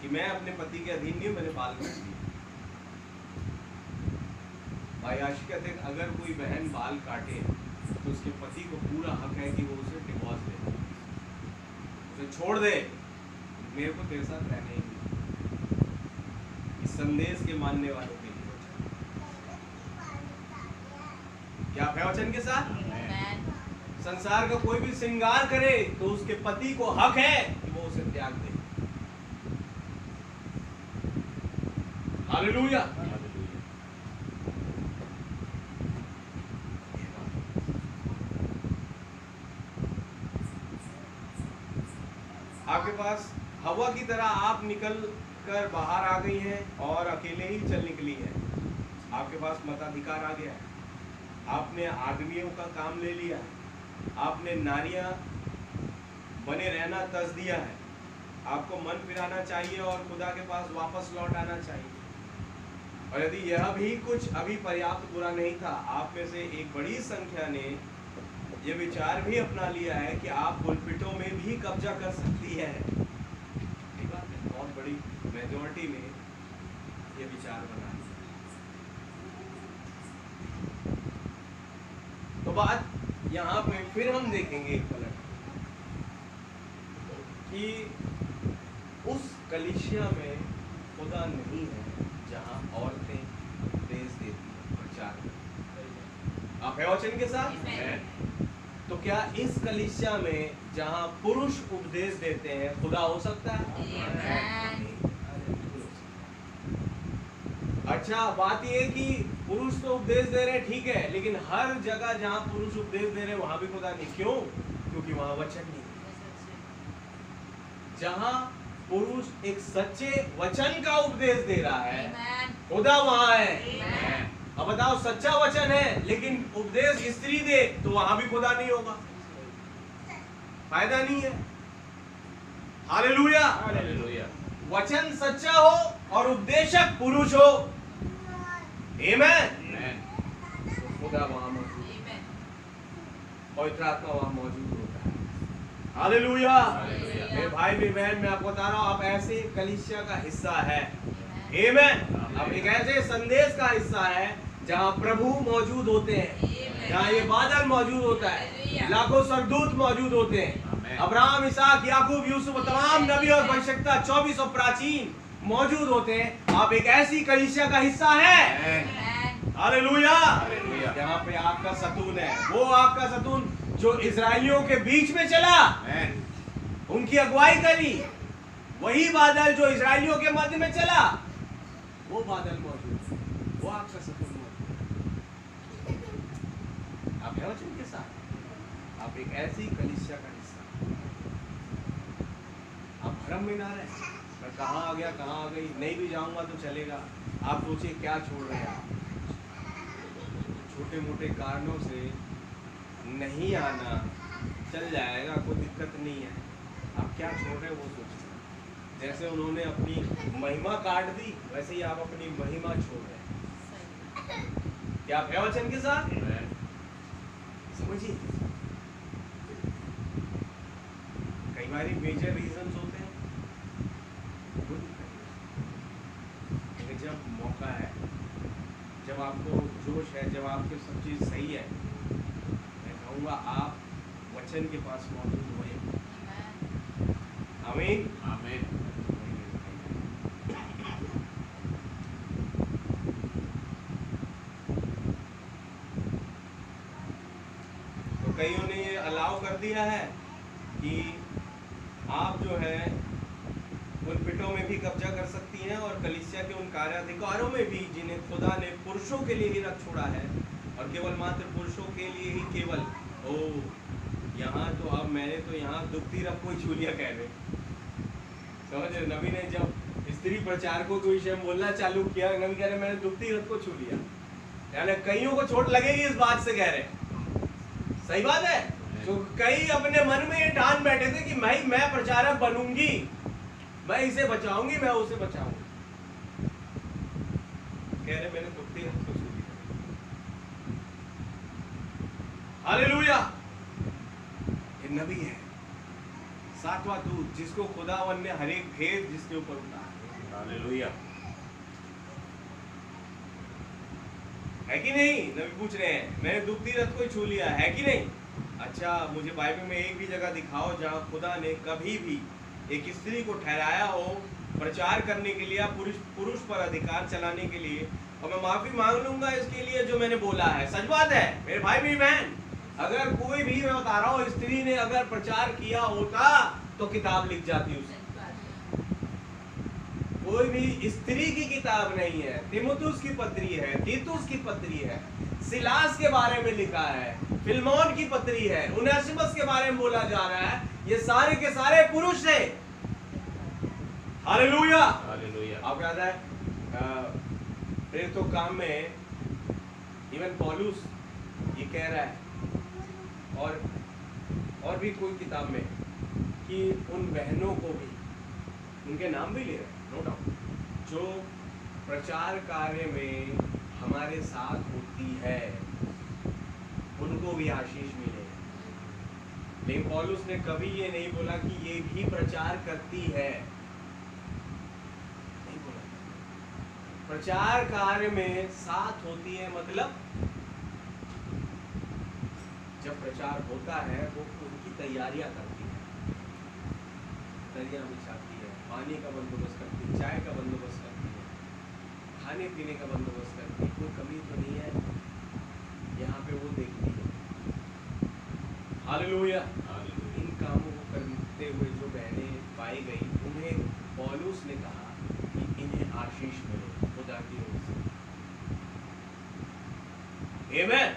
कि मैं अपने पति के अधीन नहीं हूँ, मैंने बाल काट दिए। भाई आशिक कहते हैं अगर कोई बहन बाल काटे तो उसके पति को पूरा हक है कि वो उसे डिवोर्स दे, उसे छोड़ दे, मेरे को तेरे साथ रहने ही नहीं। इस संदेश के मानने वालों के लिए क्या है वचन के साथ? संसार का कोई भी श्रृंगार करे तो उसके पति को हक है कि वो उसे त्याग दे। हालेलुया। आपके पास हवा की तरह आप निकल कर बाहर आ गई हैं और अकेले ही चल निकली हैं। आपके पास मताधिकार आ गया है। आपने आदमियों का काम ले लिया है। आपने नारियां बने रहना तज दिया है। आपको मन फिराना चाहिए और खुदा के पास वापस लौट आना चाहिए। और यदि यह भी कुछ अभी पर्याप्त बुरा नहीं था, आप में से एक बड़ी संख्या ने ये विचार भी अपना लिया है कि आप पुलपिटों में भी कब्जा कर सकती है। ठीक बात है, बहुत बड़ी मेजॉरिटी ने ये विचार बना लिया। तो बात यहाँ पे फिर हम देखेंगे एक पलट कि उस कलीसिया में खुदा नहीं है जहाँ औरतें उपदेश देती हैं, प्रचार करती। आप है वचन के साथ? तो क्या इस कलीसिया में जहाँ पुरुष उपदेश देते हैं खुदा हो सकता है? अच्छा, बात यह है कि पुरुष तो उपदेश दे रहे हैं, ठीक है, लेकिन हर जगह जहाँ पुरुष उपदेश दे रहे हैं वहां भी खुदा नहीं। क्यों? क्योंकि वहां वचन नहीं। जहाँ पुरुष एक सच्चे वचन का उपदेश दे रहा है, खुदा वहां है। अब बताओ, सच्चा वचन है लेकिन उपदेश स्त्री दे तो वहां भी खुदा नहीं होगा, फायदा नहीं है। हालेलुया। वचन सच्चा हो और उपदेशक पुरुष हो, आमेन, तो खुदा वहां मौजूद है, पवित्र आत्मा वहां मौजूद होता है। हालेलुया। मेरे भाई मेरी बहन, मैं आपको बता रहा हूं, आप ऐसे कलीसिया का हिस्सा है, आमेन। आप एक ऐसे संदेश का हिस्सा है जहाँ प्रभु मौजूद होते हैं, जहाँ ये बादल मौजूद होता है, लाखों सरदूत मौजूद होते हैं, अब्राहम, इसहाक, याकूब, यूसुफ, तमाम नबी और भविष्यवक्ता 24 और प्राचीन मौजूद होते हैं। आप एक ऐसी कलीसिया का हिस्सा है, हालेलुया, जहाँ पे आपका सतून है। वो आपका सतून जो इजरायलियों के बीच में चला, उनकी अगुवाई करी, वही बादल जो इजरायलियों के मध्य में चला, वो बादल मौजूद है, वो आपका सतून मौजूद। आप है वचन के साथ, आप एक ऐसी कलीसिया का हिस्सा। आप भ्रम में ना रहे, मैं कहाँ आ गया, कहाँ आ गई, नहीं भी जाऊंगा तो चलेगा। आप सोचिए क्या छोड़ रहे हैं आप। छोटे मोटे कारणों से नहीं आना चल जाएगा, कोई दिक्कत नहीं है। आप क्या छोड़ रहे हैं वो सोचिए। जैसे उन्होंने अपनी महिमा काट दी, वैसे ही आप अपनी महिमा छोड़ रहे हैं। क्या आप है वचन के साथ? समझिए, कई बार मेजर रीजंस होते हैं, लेकिन जब मौका है, जब आपको जोश है, जब आपके सब चीज सही है, मैं कहूँगा आप वचन के पास मौजूद होए। आमीन, आमीन। तो कईयों ने ये अलाउ कर दिया है कि आप जो है पुलपिटों में भी कब्जा कर सकती हैं और कलीसिया के उन कार्याधिकारों में भी जिन्हें खुदा ने पुरुषों के लिए ही रख छोड़ा है, और केवल मात्र पुरुषों के लिए ही केवल। यहाँ तो अब मैंने तो यहाँ दुखती रब को छू लिया, कह रहे समझ रहे। नबी ने जब स्त्री प्रचारकों के विषय में बोलना चालू किया, नबी कह रहे मैंने दुखती रब को छू लिया, यानी कईयों को चोट लगेगी इस बात से, कह रहे सही बात है। तो कई अपने मन में ये ठान बैठे थे कि भाई मैं प्रचारक बनूंगी, मैं इसे बचाऊंगी, मैं उसे बचाऊंगी। कह रहे मैंने दुखती रब को छू लिया। हालेलुया। ये नबी है, सातवां दूत, जिसको खुदावन ने हर एक भेद जिसके ऊपर उतारा। हालेलुया, है कि नहीं? नबी पूछ रहे हैं मैंने दुखती रथ को छू लिया, है कि नहीं? अच्छा, मुझे बाइबल में एक भी जगह दिखाओ जहाँ खुदा ने कभी भी एक स्त्री को ठहराया हो प्रचार करने के लिए, पुरुष पर अधिकार चलाने के लिए। और मैं माफी मांग लूंगा इसके लिए जो मैंने बोला है, सच बात है मेरे भाई मेरी बहन। अगर कोई भी, मैं बता रहा हूँ, स्त्री ने अगर प्रचार किया होता तो किताब लिख जाती उसे। कोई भी स्त्री की किताब नहीं है, तीमुथियुस की पत्री है, तीतुस की पत्री है, सिलास के बारे में लिखा है, फिलमोन की पत्री है, उनेसिमुस के बारे में बोला जा रहा है। ये सारे के सारे पुरुष थे हालेलुया। हालेलुया। आपको याद है प्रेरितों के काम में इवन पौलुस ये कह रहा है और भी कोई किताब में कि उन बहनों को भी उनके नाम भी ले रहे हैं, नो डाउट, जो प्रचार कार्य में हमारे साथ होती है उनको भी आशीष मिले। लेकिन पौलुस ने कभी ये नहीं बोला कि ये भी प्रचार करती है, नहीं बोला। प्रचार कार्य में साथ होती है मतलब जब प्रचार होता है वो उनकी तैयारियां करती है, दरिया बिछाती है, पानी का बंदोबस्त करती है, चाय का बंदोबस्त करती है, खाने पीने का बंदोबस्त करती है, कोई कमी तो नहीं है यहाँ पे, वो देखती है। हालेलुया। इन कामों को करते हुए जो बहनें पाई गई उन्हें पौलुस ने कहा कि इन्हें आशीष मिले खुदा की ओर से। आमीन।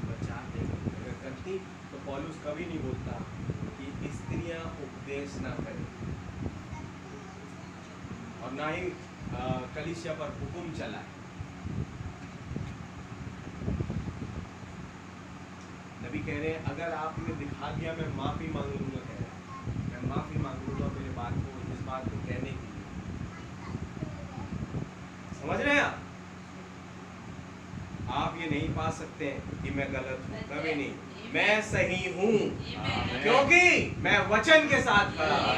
प्रचार अगर करती तो पौलुस कभी नहीं बोलता कि स्त्रियां उपदेश ना करें, और ना ही कलीसिया पर हुक्म चलाए। नबी कह रहे हैं अगर आपने दिखा दिया मैं माफी मांग लूंगा, कह रहे हैं मैं माफी मांग लूंगा मेरे बात को, इस बात को कहने के लिए। समझ रहे हैं आप ये नहीं पा सकते कि मैं गलत हूँ, कभी नहीं, मैं सही हूँ क्योंकि मैं वचन के साथ खड़ा हूँ।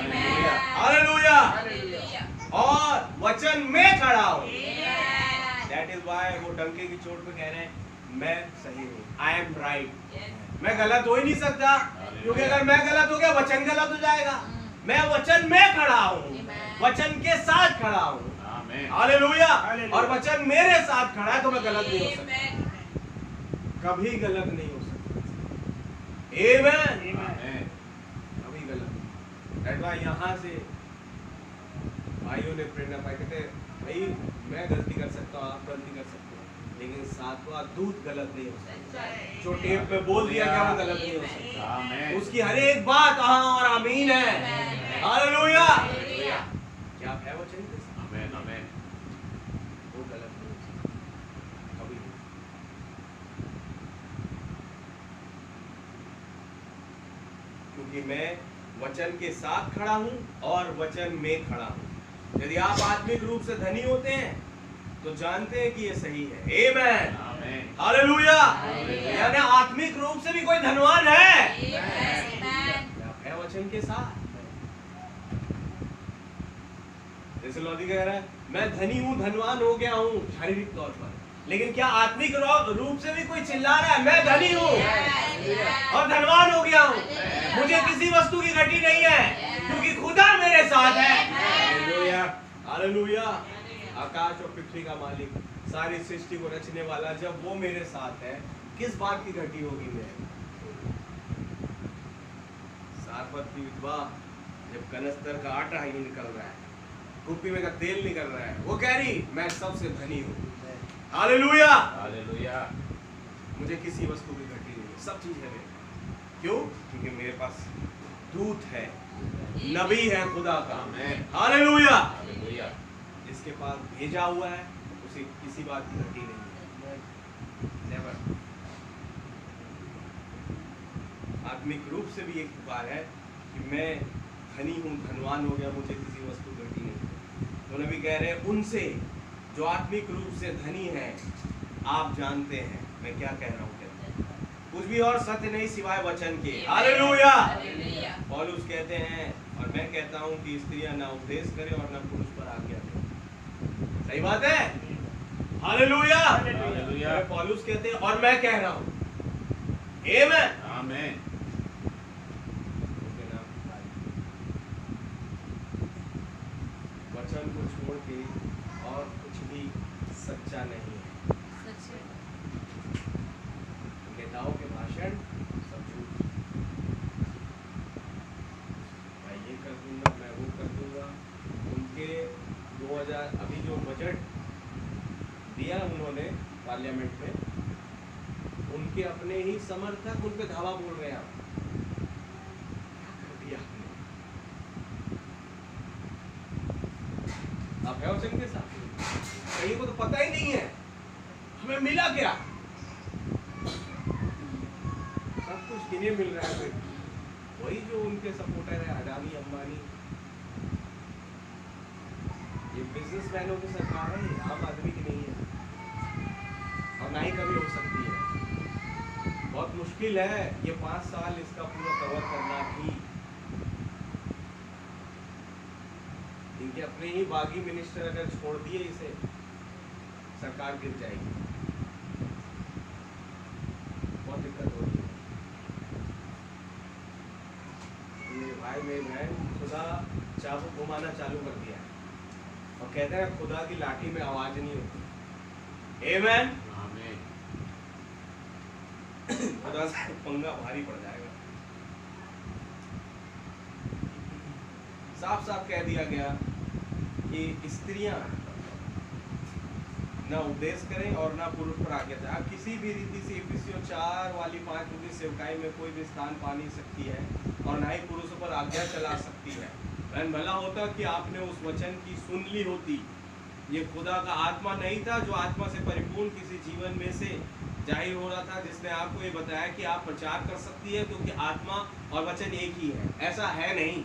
हालेलुया। और वचन में खड़ा हूँ। दैट इज व्हाई वो डंके की चोट पे कह रहे हैं मैं सही हूँ, आई एम राइट। मैं गलत हो ही नहीं सकता, क्योंकि अगर मैं गलत हो गया वचन गलत हो जाएगा। मैं वचन में खड़ा हूँ, वचन के साथ खड़ा हूँ। हालेलुया। और वचन मेरे साथ खड़ा है तो मैं गलत नहीं हो सकता, कभी गलत नहीं हो सकता। आमीन। कभी गलत। यहाँ से भाइयों ने प्रेरणा पाई, कहते भाई मैं गलती कर सकता हूँ, आप गलती कर सकते हो, लेकिन सातवां दूत गलत नहीं हो सकता। जो टेप पे बोल दिया क्या वो गलत नहीं हो सकता। उसकी हर एक बात हाँ और आमीन है। हालेलुया। क्या आप है वचन के साथ? आमीन आमीन। वो गलत नहीं हो सकता कभी नहीं। क्योंकि मैं वचन के साथ खड़ा हूँ और वचन में खड़ा हूँ। यदि आप आत्मिक रूप से धनी होते हैं तो जानते हैं कि ये सही है। आमीन। हालेलुया। यानी आत्मिक रूप से भी कोई धनवान है वचन के साथ। जैसे लौदी कह रहा है मैं धनी हूँ, धनवान हो गया हूँ शारीरिक तौर पर, लेकिन क्या आत्मिक रूप से भी कोई चिल्ला रहा है मैं धनी हूँ और धनवान हो गया हूँ, मुझे किसी वस्तु की घटी नहीं है क्योंकि खुदा मेरे साथ है। हालेलुया। आकाश और पृथ्वी का मालिक, सारी सृष्टि को रचने वाला, जब वो मेरे साथ है किस बात की घटी होगी मेरे। सारपत की विधवा जब कनस्तर का आटा ही निकल रहा है, कुप्पी में का तेल निकल रहा है, वो कह रही मैं सबसे धनी हूँ। हालेलुया। हालेलुया। मुझे किसी वस्तु की घटी नहीं, सब चीज है मेरे। क्यों? क्योंकि मेरे पास दूत है, नबी है खुदा का। हालेलुया। हालेलुया। जिसके पास भेजा हुआ है उसे किसी बात की घटी नहीं है। नेवर। आत्मिक रूप से भी एक पुकार है कि मैं धनी हूँ, धनवान हो गया, मुझे किसी वस्तु की घटी नहीं। तो नबी कह रहे हैं उनसे जो आत्मिक रूप से धनी है, आप जानते हैं मैं क्या कह रहा हूँ, कुछ भी और सत्य नहीं सिवाय वचन के। हालेलुया। पौलुस कहते हैं और मैं कहता हूँ कि स्त्रियां ना उपदेश करें और ना पुरुष पर आज्ञा दें। सही बात है। हालेलुया। हालेलुया। पौलुस कहते हैं और मैं कह रहा हूँ। आमीन। आमीन। वचन को छोड़ के और कुछ भी सच्चा नहीं है। नेताओं के भाषण सब झूठ। मैं ये कर दूंगा, मैं वो कर दूंगा। उनके 2000 अभी जो बजट दिया उन्होंने पार्लियामेंट में, उनके अपने ही समर्थक उन पे धावा बोल रहे हैं। आप क्या कर दिया वचन के साथ? कहीं को तो पता ही नहीं है हमें मिला क्या। सब कुछ किन्हें मिल रहा है? वही जो उनके सपोर्टर है, अडानी अंबानी। ये बिजनेसमैनों की सरकार है, आम आदमी की नहीं है और ना ही कभी हो सकती है। बहुत मुश्किल है ये 5 साल इसका पूरा कवर करना भी। इनके अपने ही बागी मिनिस्टर अगर छोड़ दिए इसे, सरकार गिर जाएगी। बहुत दिक्कत हो रही है मेरे भाई मेरी बहन। खुदा चाबुक घुमाना चालू कर दिया है और कहते हैं खुदा की लाठी में आवाज नहीं होती। आमीन। खुदा से पंगा भारी पड़ जाएगा। साफ साफ कह दिया गया कि स्त्रियां ना उपदेश करें और ना पुरुष पर आज्ञा दें। आप किसी भी रीति से इफिसियों 4 वाली 5 की सेवकाई में कोई भी स्थान पा नहीं सकती है और ना ही पुरुषों पर आज्ञा चला सकती है। बहन भला होता कि आपने उस वचन की सुन ली होती। ये खुदा का आत्मा नहीं था जो आत्मा से परिपूर्ण किसी जीवन में से जाहिर हो रहा था, जिसने आपको ये बताया कि आप प्रचार कर सकती है क्योंकि आत्मा और वचन एक ही है। ऐसा है नहीं,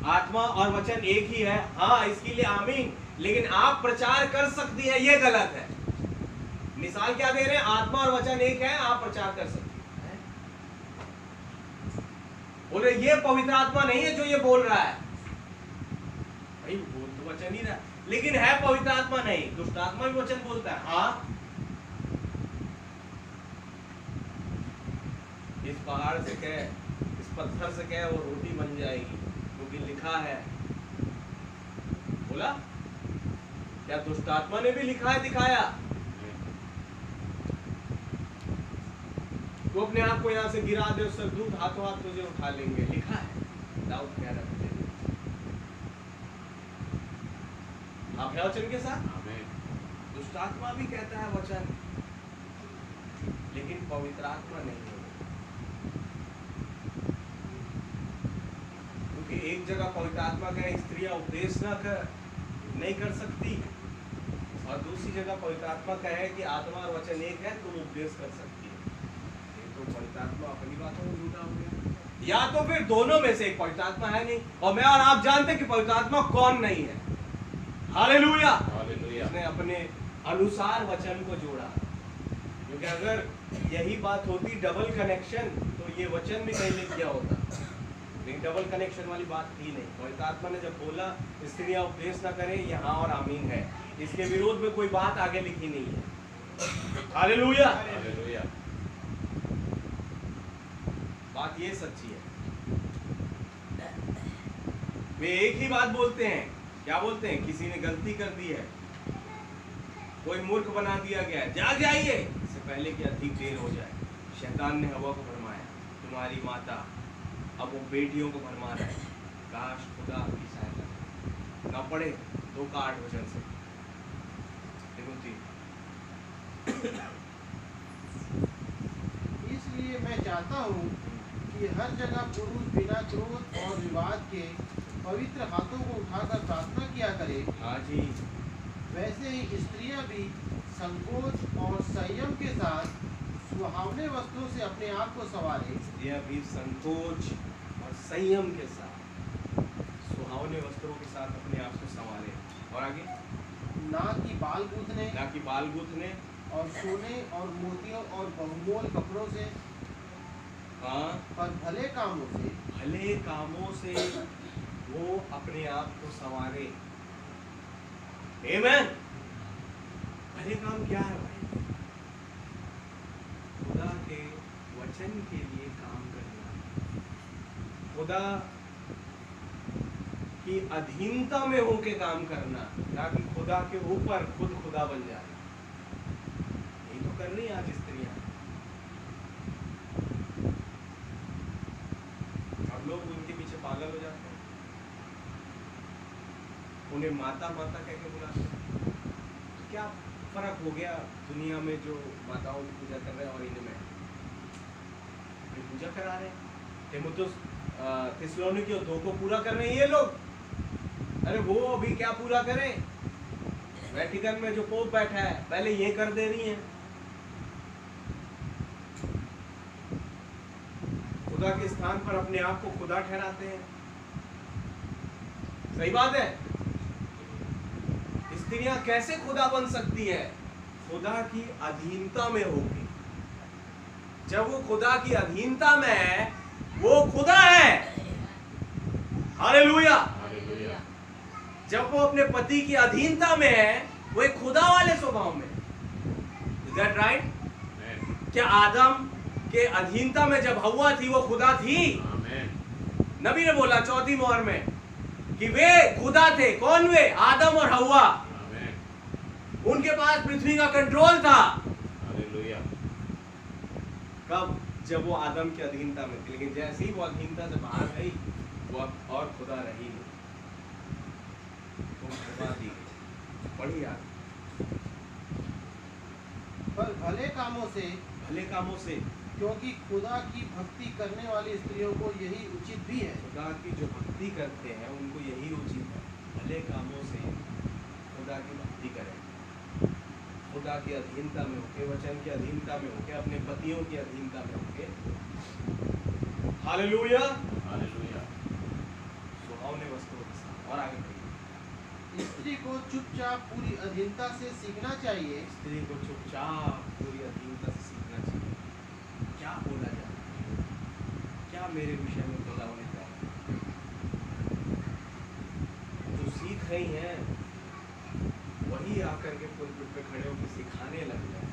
आत्मा और वचन एक ही है। हाँ, इसके लिए आमीन। लेकिन आप प्रचार कर सकती है, ये गलत है। मिसाल क्या दे रहे हैं? आत्मा और वचन एक है, आप प्रचार कर सकती है। बोले ये पवित्र आत्मा नहीं है जो ये बोल रहा है। भाई बोल तो वचन ही रहा, लेकिन है पवित्र आत्मा नहीं। दुष्ट आत्मा भी वचन बोलता है। हाँ, इस पहाड़ से कह, इस पत्थर से कह, वो रोटी बन जाएगी क्योंकि लिखा है। बोला क्या दुष्ट आत्मा ने भी लिखा है, दिखाया? तो अपने आप को यहाँ से गिरा दे, उससे दूध हाथों हाथ तुझे उठा लेंगे, लिखा है। दाऊद कह रहा है आप है वचन के साथ। दुष्ट आत्मा भी कहता है वचन, लेकिन पवित्र आत्मा नहीं है। क्योंकि एक जगह पवित्र आत्मा कहे स्त्रियां उपदेश नहीं कर सकती और दूसरी जगह पवित्र आत्मा कहे कि आत्मा और वचन एक है, तुम उपदेश कर सकती है। ये तो पवित्र आत्मा अपनी बातों में झूठा हो गया, या तो फिर दोनों में से एक पवित्र आत्मा है नहीं। और मैं और आप जानते कि पवित्र आत्मा कौन नहीं है। हालेलुया। उसने अपने अनुसार वचन को जोड़ा, क्योंकि अगर यही बात होती डबल कनेक्शन तो ये वचन भी कहीं लिख गया होता, लेकिन डबल कनेक्शन वाली बात थी नहीं। पवित्र आत्मा ने जब बोला स्त्रियां उपदेश ना करें, यहाँ और आमीन है, इसके विरोध में कोई बात आगे लिखी नहीं है। हालेलुया। बात ये सच्ची है। वे एक ही बात बोलते हैं। क्या बोलते हैं? किसी ने गलती कर दी है, कोई मूर्ख बना दिया गया है, जाग जाइए इससे पहले कि अधिक देर हो जाए। शैतान ने हवा को भरमाया, तुम्हारी माता अब वो बेटियों को भरमा रहा है। काश खुदा आपकी सहायता ना पड़े 2:8 वचन से। इसलिए मैं चाहता हूँ कि हर जगह पुरुष बिना क्रोध और विवाद के पवित्र हाथों को उठाकर प्रार्थना किया करे। हाँ जी। वैसे ही स्त्रियां भी संकोच और संयम के साथ सुहावने वस्त्रों से अपने आप को संवारे। स्त्रियां भी संकोच और संयम के साथ सुहावने वस्त्रों के साथ अपने आप को संवारे। और आगे, ना कि बाल गूंथने, ना कि बाल गूंथने और सोने और मोतियों और बहुमूल्य कपड़ों से, हाँ, पर भले कामों से वो अपने आप को संवारे। आमीन। भले काम क्या है भाई? खुदा के वचन के लिए काम करना, खुदा की अधीनता में होके काम करना, ताकि खुदा के ऊपर खुद खुदा बन जाए। यही तो कर रही है आज स्त्रियां। और लोग उनके पीछे पागल हो जाते हैं, उन्हें माता माता कह के बुलाते हैं। तो क्या फर्क हो गया दुनिया में जो माताओं की पूजा कर रहे हैं और इनमें? पूजा करा रहे हैं, थिस्सलुनीकियों 2 को पूरा कर रहे हैं ये लोग। अरे वो अभी क्या पूरा करें? वेटिकन में जो पोप बैठा है पहले ये कर दे रही है। खुदा के स्थान पर अपने आप को खुदा ठहराते हैं। सही बात है। स्त्रियां कैसे खुदा बन सकती है? खुदा की अधीनता में होगी। जब वो खुदा की अधीनता में है वो खुदा है। हालेलुया। जब वो अपने पति की अधीनता में है वो एक खुदा वाले स्वभाव में। Is that right? क्या आदम के अधीनता में जब हव्वा थी वो खुदा थी? नबी ने बोला चौथी मोहर में कि वे खुदा थे। कौन वे? आदम और हव्वा। उनके पास पृथ्वी का कंट्रोल था। कब? जब वो आदम की अधीनता में थी। लेकिन जैसे ही वो अधीनता से बाहर गई वो अब और खुदा रही नहीं। बढ़िया। पर भले कामों से क्योंकि खुदा की भक्ति करने वाली स्त्रियों को यही उचित भी है। खुदा की जो भक्ति करते हैं उनको यही उचित है। भले कामों से खुदा की भक्ति करें, खुदा की अधीनता में होके, वचन की अधीनता में होके, अपने पतियों की अधीनता में होके। हालेलुया। सुहावने वस्त्रों के साथ। और आगे बढ़िए। स्त्री को चुपचाप पूरी अधीनता से सीखना चाहिए। स्त्री को चुपचाप पूरी अधीनता से सीखना चाहिए। क्या बोला जाए? क्या मेरे विषय में बोला होने जा रहा है? जो सीख रही हैं वही आकर के पुलपिट पे खड़े होकर सिखाने लग जाए।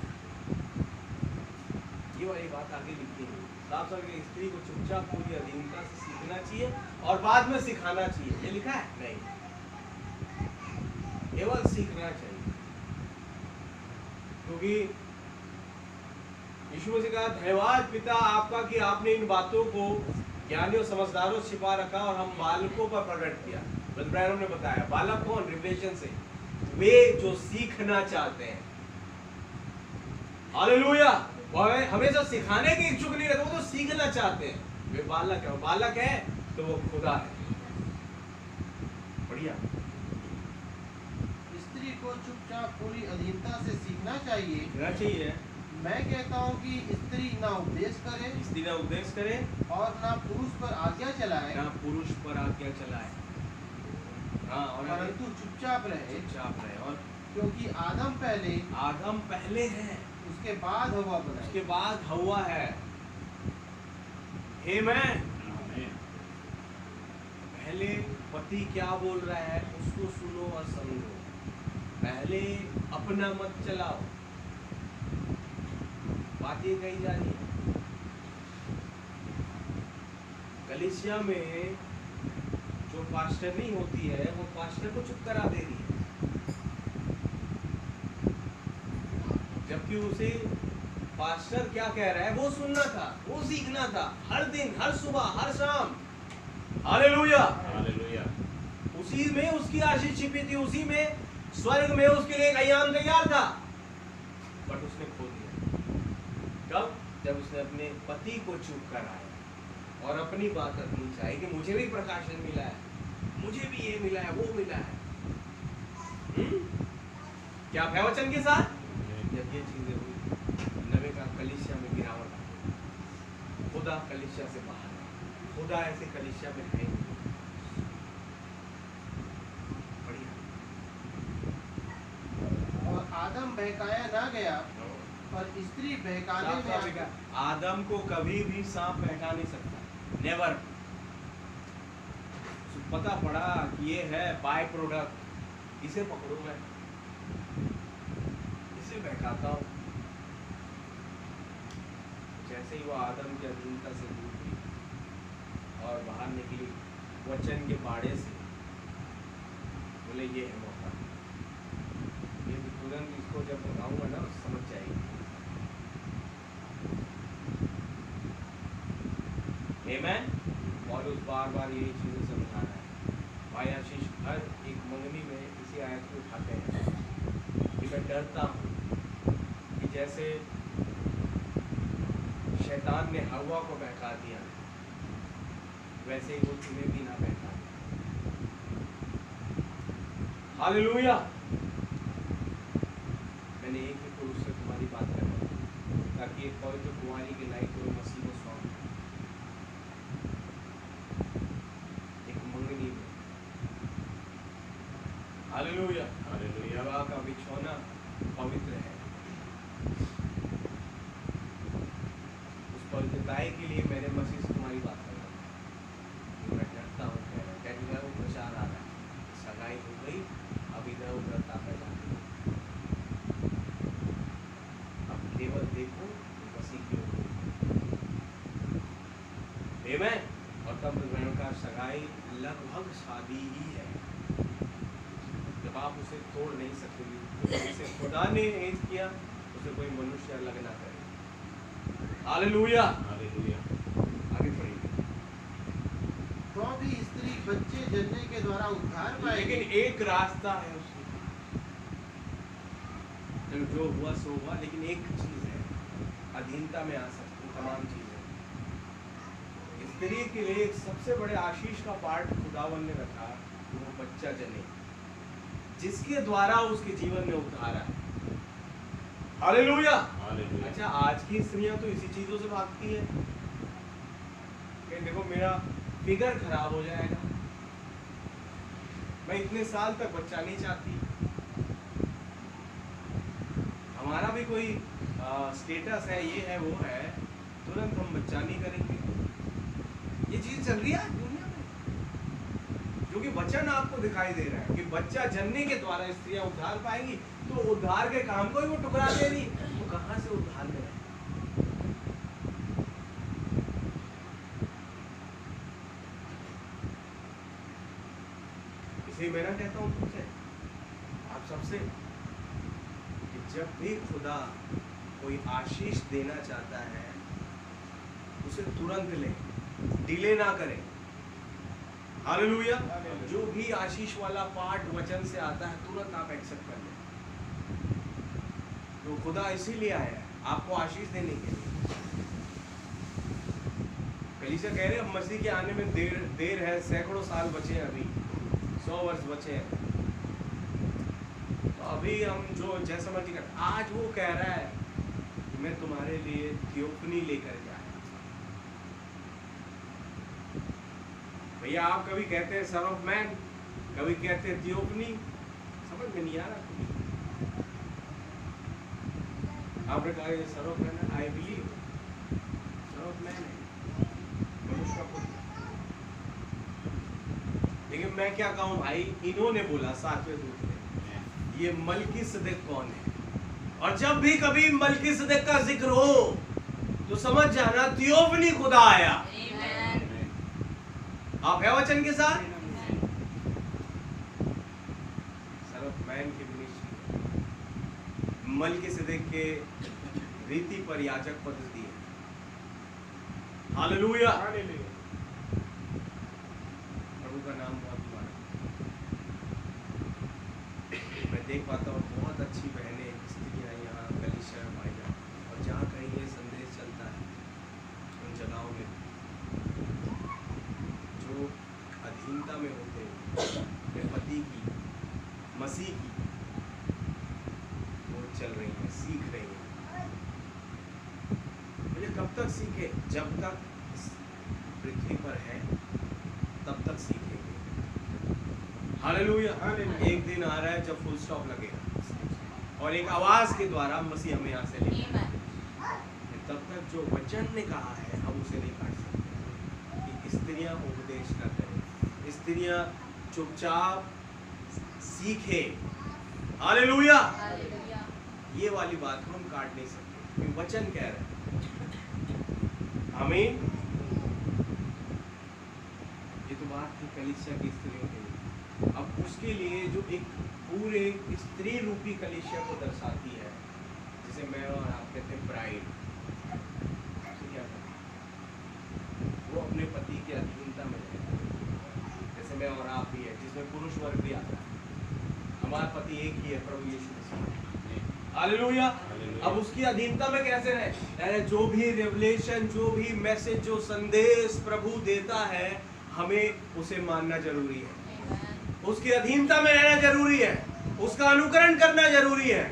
ये वाली बात आगे लिखी है साफ साफ कि स्त्री को चुपचाप पूरी अधीनता से सीखना चाहिए और बाद में सिखाना चाहिए। ये लिखा है? नहीं, केवल सीखना चाहिए। क्योंकि यीशु मसीह कहा धन्यवाद पिता आपका कि आपने इन बातों को ज्ञानियों समझदारों से छिपा रखा और हम बालकों पर प्रकट किया। ब्रदर ब्रैनम ने बताया बालक कौन? रिवलेशन से वे जो सीखना चाहते हैं। हालेलुया। वो हमेशा सिखाने के इच्छुक नहीं रहते, वो तो सीखना चाहते हैं। वे बालक है। बालक है तो वो खुदा है। बढ़िया। स्त्री को चुपचाप पूरी अधीनता से सीखना चाहिए। मैं कहता हूँ कि स्त्री ना उपदेश करे, स्त्री ना उपदेश करे और ना पुरुष पर आज्ञा चलाए, ना पुरुष पर आज्ञा चलाए। हाँ, और परंतु चुपचाप रहे। और क्योंकि आदम पहले है, उसके बाद हव्वा बनाई। उसके बाद हव्वा है। आमीन। पहले पति क्या बोल रहा है उसको सुनो और समझो। पहले अपना मत चलाओ। बातें कही जा रही है। कलीसिया में जो पास्टर नहीं होती है वो पास्टर को चुप करा दे रही है, जबकि उसे पास्टर क्या कह रहा है वो सुनना था, वो सीखना था। हर दिन, हर सुबह, हर शाम। हालेलुया। उसी में उसकी आशीष छिपी थी, उसी में स्वर्ग में उसके लिए एक अय्याम तैयार था, बट उसने खो दिया। कब? जब उसने अपने पति को चुप कराया और अपनी बात रखनी चाहिए कि मुझे भी प्रकाशन मिला है, मुझे भी ये मिला है, वो मिला है। क्या है वचन के साथ? जब ये चीजें हुई, नबी का कलीसिया में गिरावट आई। खुदा कलीसिया से बाहर है। खुदा ऐसे कलीसिया में है। और आदम बहकाया ना गया, पर स्त्री बहकाने में। आदम को कभी भी सांप बहका नहीं सकता। नेवर। पता पड़ा कि ये है बाय प्रोडक्ट, इसे पकड़ो, मैं इसे बहकाता हूँ। जैसे ही वो आदम की अधीनता से दूर हुई और बाहर निकली वचन के बाड़े से, बोले ये है मौका। ये तुरंत इसको जब बताऊंगा ना समझ जाएगी। आमीन। और उस बार बार यही चीजें समझा रहा है। भाई आशीष हर एक मंगनी में इसी आयत को उठाते हैं कि मैं डरता हूँ कि जैसे शैतान ने हव्वा को बहका दिया वैसे ही वो तुम्हें भी ना बहका। हालेलुया। मैंने एक ही पुरुष से तुम्हारी बात करवाई, ताकि एक पवित्र कुंवारी के लायक कोई मसीह को सौंप, एक मंगनी में। Hallelujah, hallelujah. विवाह का बिछौना पवित्र है। उस पवित्रताई के लिए मैंने मसीह से तुम्हारी बात करवाई। मैं डरता हूँ, वो प्रचार आ रहा है, सगाई हो गई, अब इधर उधर ताका जाती है। अब केवल देखो मसीह की ओर। आमीन। और तब बहनों का सगाई लगभग शादी ही है, जब आप उसे तोड़ नहीं सकते। जिसे खुदा ने ऐद किया उसे कोई मनुष्य अलग ना करे। Hallelujah, hallelujah. आगे पढ़िए। तो भी स्त्री बच्चे जन्ने के द्वारा उद्धार पाएगी। लेकिन एक रास्ता है उसकी, जो हुआ सो हुआ, लेकिन एक चीज है, अधीनता में आ सकती तमाम चीजें। स्त्री के लिए एक सबसे बड़े आशीष का पार्ट खुदावन ने रखा, वो बच्चा जने, जिसके द्वारा उसके जीवन में उद्धार आए। Hallelujah, hallelujah. अच्छा, आज की स्त्रियां तो इसी चीजों से भागती है कि देखो मेरा फिगर खराब हो जाएगा, मैं इतने साल तक बच्चा नहीं चाहती, हमारा भी कोई स्टेटस है, ये है वो है, तुरंत हम बच्चा नहीं करेंगे। ये चीज चल रही है आज दुनिया में, क्योंकि वचन आपको दिखाई दे रहा है कि बच्चा जनने के द्वारा स्त्रियां उद्धार पाएंगी। तो उद्धार के काम को ही वो टुकरा दे रही, तो कहां से उद्धार ले? इसलिए मैं ना कहता हूं तुमसे, आप सबसे, कि जब भी खुदा कोई आशीष देना चाहता है उसे तुरंत ले, डिले ना करें। हालेलुया। जो भी आशीष वाला पार्ट वचन से आता है तुरंत आप एक्सेप्ट कर लें। तो खुदा इसीलिए आया है, आपको आशीष देने के लिए। कलीसिया कह रहे हैं मसीह के आने में देर है, सैकड़ों साल बचे हैं, अभी 100 वर्ष बचे हैं। तो अभी हम जो जैसा मर्जी कर, आज वो कह रहा है कि मैं तुम्हारे लिए थियोफनी लेकर के आया। भैया आप कभी कहते हैं सन ऑफ मैन, कभी कहते हैं थियोफनी, समझ में नहीं आ रहा। आपने कहा ये son of man, I believe son of man है, मनुष्य का पुत्र। लेकिन मैं क्या कहूँ भाई, इन्होंने बोला 7वें दूत ने, ये मलकीसदेक कौन है? और जब भी कभी मलकीसदेक का जिक्र हो तो समझ जाना थियोफनी खुदा आया। आप है वचन के साथ? सन ऑफ मैन की मिनिस्ट्री, मलकीसदेक के रीति पर याजक पद दिए। हालेलुया, प्रभु का नाम बहुत बड़ा। मैं देख पाता हूँ बहुत अच्छी बहनें, स्त्रियाँ यहाँ कलीसिया में पाई जाती, और जहाँ कहीं ये संदेश चलता है उन जगहों में जो अधीनता में होते हैं अपने पति की, मसीह की, वो चल रही हैं, सीख रही हैं। मुझे कब तक सीखे? जब तक पृथ्वी पर है तब तक सीखेंगे। हालेलुया। एक दिन आ रहा है जब फुल स्टॉप लगेगा और एक आवाज के द्वारा मसीह हमें यहाँ से लेगा। तब तक जो वचन ने कहा है हम उसे नहीं काट सकते कि स्त्रियां उपदेश न करें, स्त्रियां चुपचाप सीखे। हालेलुया। ये वाली बात को हम काट नहीं सकते क्योंकि वचन कह रहे हैं। आमीन। ये तो बात थी कलीसिया की स्त्रियों के लिए। अब उसके लिए जो एक पूरे स्त्री रूपी कलीसिया को दर्शाती है, जिसे मैं और आप कहते हैं ब्राइड, वो अपने पति के अधीनता में है, जैसे मैं और आप भी है, जिसमें पुरुष वर्ग भी आता है। हमारा पति एक ही है, प्रभु यीशु मसीह। हालेलुया। अब उसकी अधीनता में कैसे रहे? जो भी रेवलेशन, जो भी मैसेज, जो संदेश प्रभु देता है, हमें उसे मानना जरूरी है, उसकी अधीनता में रहना जरूरी है, उसका अनुकरण करना जरूरी है।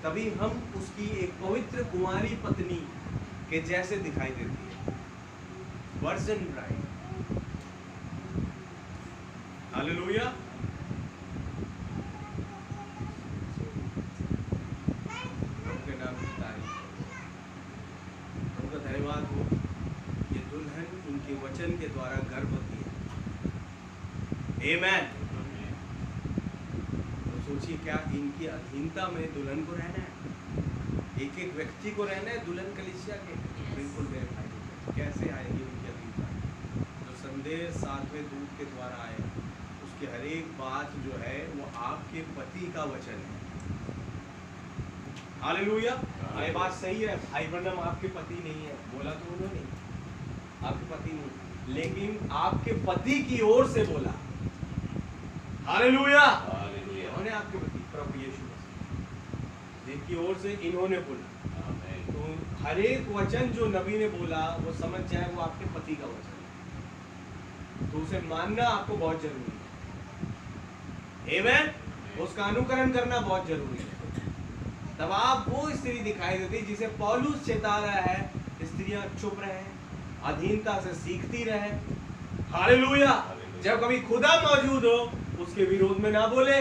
तभी हम उसकी एक पवित्र कुंवारी पत्नी के जैसे दिखाई देती है, वर्जिन ब्राइड। हालेलुया। प्रभु के नाम की तारीफ, प्रभु का धन्यवाद हो। ये दुल्हन उनके वचन के द्वारा गर्भवती है। आमेन। तो सोचिए, क्या इनकी अधीनता में दुल्हन को रहना है? एक एक व्यक्ति को रहना है दुल्हन कलीसिया के? बिल्कुल मेरे भाई। कैसे आएगी उनकी अधीनता? जो संदेश 7वें दूत के द्वारा आए, उसकी हर एक बात जो है वो आपके पति का वचन है। हालेलुया। ये बात सही है। भाई ब्रनम आपके पति नहीं है, बोला तो उन्होंने, आपके पति नहीं, लेकिन आपके पति की ओर से बोला। हालेलुया। उन्होंने आपके पति प्रभु यीशु मसीह जिनकी ओर से इन्होंने बोला। तो हर एक वचन जो नबी ने बोला वो समझ जाए वो आपके पति का वचन है, तो उसे मानना आपको बहुत जरूरी है। आमेन। उसका अनुकरण करना बहुत जरूरी है। तब आप वो स्त्री दिखाई देती जिसे पौलुस चेता रहा है, स्त्रियां चुप रहे, अधीनता से सीखती रहे। हालेलुया। जब कभी खुदा मौजूद हो उसके विरोध में ना बोले।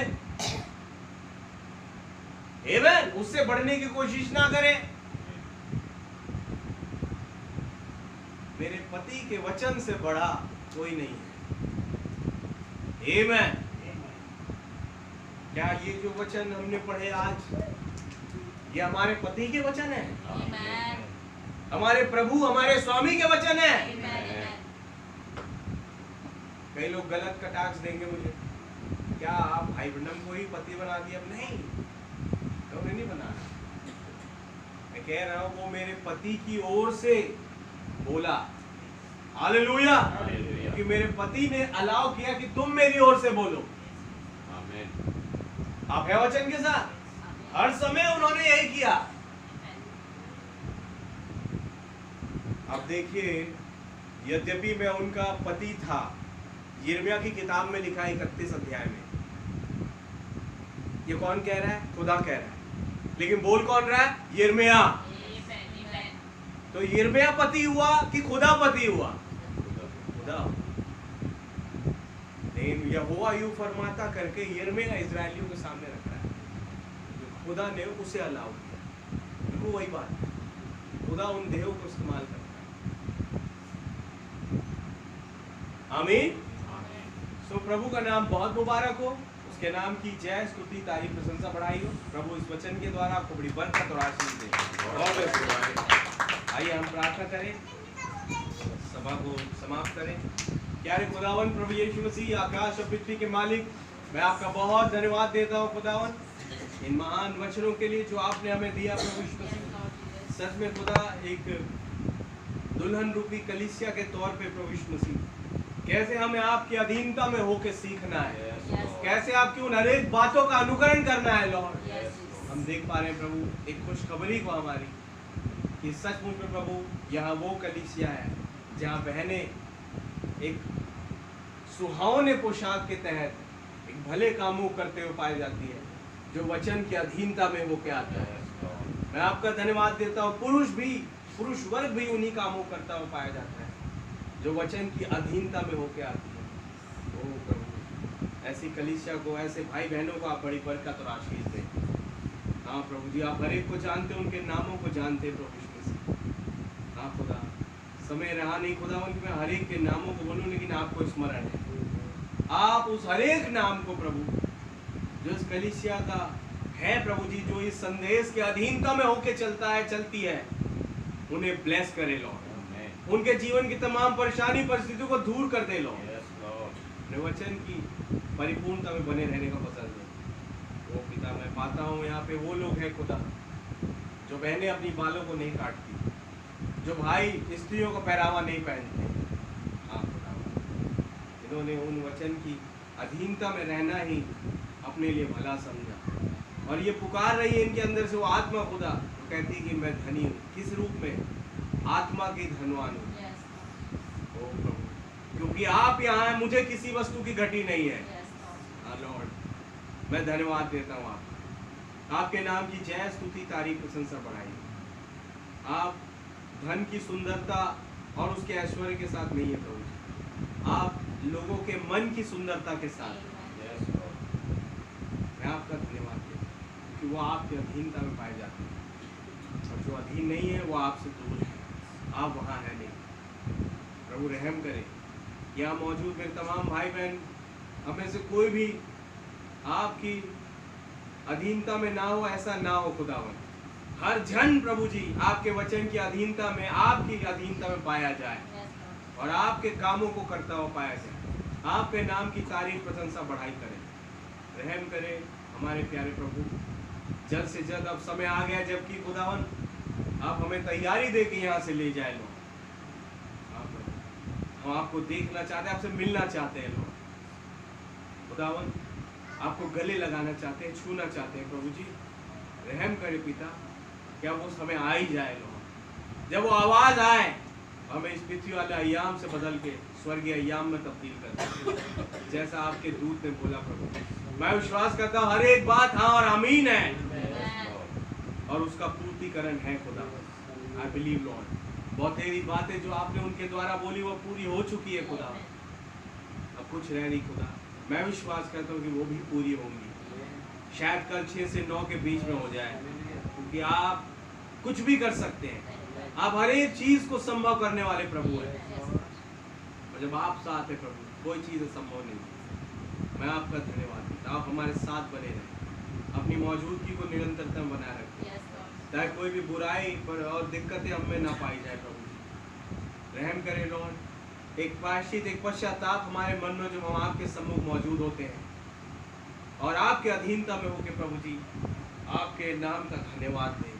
आमेन। उससे बढ़ने की कोशिश ना करें। मेरे पति के वचन से बड़ा कोई नहीं है। आमेन। क्या ये जो वचन हमने पढ़े आज, ये हमारे पति के वचन है? आमेन। हमारे प्रभु, हमारे स्वामी के वचन है? आमेन। कई लोग गलत कटाक्ष देंगे मुझे, क्या आप भाई ब्रनम को ही पति बना दिया? नहीं, उन्हें नहीं बनाना। मैं कह रहा हूं वो मेरे पति की ओर से बोला। हालेलुया। क्योंकि मेरे पति ने अलाउ किया कि तुम मेरी ओर से बोलो। आमीन। आप है वचन के साथ? हर समय उन्होंने यही किया। अब देखिए, यद्यपि मैं उनका पति था, यिर्मयाह की किताब में लिखा है 31 अध्याय में, ये कौन कह रहा है? खुदा कह रहा है, लेकिन बोल कौन रहा है? यिर्मयाह। तो यिर्मयाह पति हुआ कि खुदा पति हुआ? खुदा। लेकिन यहोवा यूं फरमाता करके यिर्मयाह इजरायलियों के सामने रख रहा है, जो खुदा ने उसे अलाउ किया। बिल्कुल वही बात है, खुदा उन देहों को इस्तेमाल करता है। आमीन। सो प्रभु का नाम बहुत मुबारक हो, उसके नाम की जय, स्तुति, तारीफ, प्रशंसा बढ़ाई हो। प्रभु इस वचन के द्वारा आपको बड़ी बरकत और आशीष दे। आइए हम प्रार्थना करें, सभा को समाप्त करें। प्यारे खुदावन प्रभु यीशु मसीह, आकाश और पृथ्वी के मालिक, मैं आपका बहुत धन्यवाद देता हूँ खुदावन, इन महान वचनों के लिए जो आपने हमें दिया प्रभु यीशु मसीह। सच में खुदा, एक दुल्हन रूपी कलीसिया के तौर पे प्रभु यीशु मसीह, कैसे हमें आपकी अधीनता में होकर सीखना है, कैसे आपकी उन हरेक बातों का अनुकरण करना है लॉर्ड। हम देख पा रहे हैं प्रभु एक खुशखबरी को हमारी, कि सचमुच में प्रभु यहाँ वो कलीसिया है जहाँ बहनें एक सुहावने पोशाक के तहत एक भले कामों करते हुए पाई जाती है, जो वचन की अधीनता में वो क्या आता है। मैं आपका धन्यवाद देता हूँ, पुरुष वर्ग भी उन्हीं कामों करता हुआ पाया जाता है जो वचन की अधीनता में होके आती है। ओ प्रभु, ऐसी कलीसिया को, ऐसे भाई बहनों को आप बड़ी बरकत और आशीष दें। हाँ प्रभु जी, आप हर एक को जानते, उनके नामों को जानते प्रभु यीशु मसीह। हाँ खुदा, समय रहा नहीं खुदा उनके, मैं हर एक के नामों को बोलूँ, लेकिन आपको स्मरण है। आप उस हर एक नाम को प्रभु जो इस कलीसिया का है प्रभु जी, जो इस संदेश के अधीनता में होके चलता है, चलती है, उन्हें ब्लेस करे लॉर्ड। उनके जीवन की तमाम परेशानी परिस्थितियों को दूर कर दे लॉर्ड। अपने वचन की परिपूर्णता में बने रहने का पसंद है। वो पिता, मैं पाता हूँ यहाँ पे वो लोग हैं खुदा, जो बहनें अपनी बालों को नहीं काटती, जो भाई स्त्रियों का पहरावा नहीं पहनते। हाँ खुदा, इन्होंने उन वचन की अधीनता में रहना ही अपने लिए भला समझा, और ये पुकार रही है इनके अंदर से वो आत्मा खुदा, तो कहती है कि मैं धनी हूँ। किस रूप में? आत्मा की धनवान हूँ। ओ प्रभु, क्योंकि आप यहाँ हैं, मुझे किसी वस्तु की घटी नहीं है। हाँ लॉर्ड, मैं धन्यवाद देता हूँ आपको। आपके नाम की जय स्तुति तारीफ प्रशंसा बढ़ाई। आप धन की सुंदरता और उसके ऐश्वर्य के साथ नहीं है प्रभु जी, आप लोगों के मन की सुंदरता के साथ। मैं आपका धन्यवाद देता हूं कि वो आपके अधीनता में पाए जाते हैं, और जो अधीन नहीं है वो आपसे दूर है, आप वहाँ है नहीं। प्रभु रहम करे, यहाँ मौजूद मेरे तमाम भाई बहन हमें से कोई भी आपकी अधीनता में ना हो, ऐसा ना हो खुदावन। हर जन प्रभु जी आपके वचन की अधीनता में, आपकी अधीनता में पाया जाए और आपके कामों को करता हुआ पाया जाए। आपके नाम की तारीफ प्रशंसा बढ़ाई करे, रहम करे हमारे प्यारे प्रभु। जल्द से जल्द अब समय आ गया जबकि खुदावन आप हमें तैयारी दे के यहाँ से ले जाए लोग। हम आपको देखना चाहते हैं, आपसे मिलना चाहते हैं लोग खुदावन, आपको गले लगाना चाहते हैं, छूना चाहते हैं प्रभु जी। रहम करे पिता, क्या वो समय आ ही जाए लोग, जब वो आवाज आए हमें इस पृथ्वी वाले अय्याम से बदल के स्वर्गीय अय्याम में तब्दील कर दे, जैसा आपके दूत ने बोला प्रभु। मैं विश्वास करता हूँ हर एक बात हाँ और आमीन है और उसका पूर्तिकरण है खुदा। आई बिलीव लॉर्ड, बहुत सारी बातें जो आपने उनके द्वारा बोली वो पूरी हो चुकी है खुदा, अब कुछ रह नहीं खुदा। मैं विश्वास करता हूँ कि वो भी पूरी होंगी, शायद कल 6 से 9 के बीच में हो जाए, क्योंकि आप कुछ भी कर सकते हैं, आप हर एक चीज को संभव करने वाले प्रभु हैं, और जब आप साथ हैं प्रभु कोई चीज संभव नहीं। मैं आपका धन्यवाद देता हूं, आप हमारे साथ बने रहें, अपनी मौजूदगी को निरंतरता में बनाए रखें, ताकि कोई भी बुराई पर और दिक्कतें हमें ना पाई जाए प्रभु। रहम करें लॉर्ड, एक प्रायश्चित, एक पश्चाताप हमारे मन में जब हम आपके सम्मुख मौजूद होते हैं और आपके अधीनता में होकर प्रभु जी आपके नाम का धन्यवाद दें,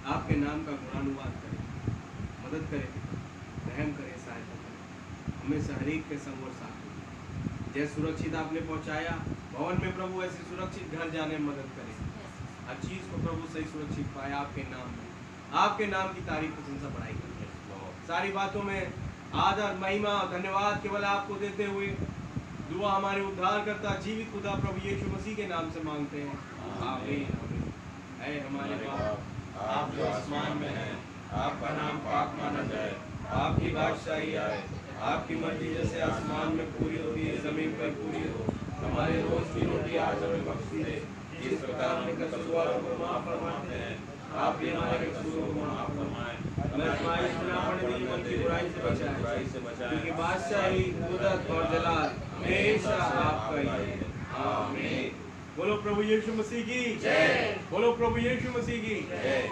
आपके नाम का गुणानुवाद करें, मदद करें, रहम करें, सहायता करें, हमें से हर एक के संग और साथ में। जैसे सुरक्षित आपने पहुंचाया भवन में प्रभु, ऐसे सुरक्षित घर जाने में मदद करें, हर चीज को प्रभु सही सुरक्षित पाए आपके नाम में, आपके नाम की तारीफ प्रशंसा बढ़ाई करें। सारी बातों में आदर महिमा और धन्यवाद केवल आपको देते हुए दुआ हमारे उद्धार करता जीवित खुदा प्रभु यीशु मसीह के नाम से मांगते हैं, आमीन। ऐ हमारे बाप आप जो आसमान में हैं, आपका नाम पाक माना जाए, आपकी बादशाही आए, आपकी मर्जी जैसे आसमान में पूरी होती है जमीन पर पूरी हो। हमारे रोज की रोटी आज हमें बख्श दे, जिस प्रकार हम कसूरवारों को माफ फरमाते हैं, आप भी हमारे कसूरों को माफ फरमाएं, हमें आज़माइश में ना पड़ने दें, बल्कि बुराई से बचाएं, क्योंकि बादशाही, कुदरत और जलाल हमेशा आपका ही है, आमीन। बोलो प्रभु यीशु मसीह की जय, बोलो प्रभु यीशु मसीह की जय।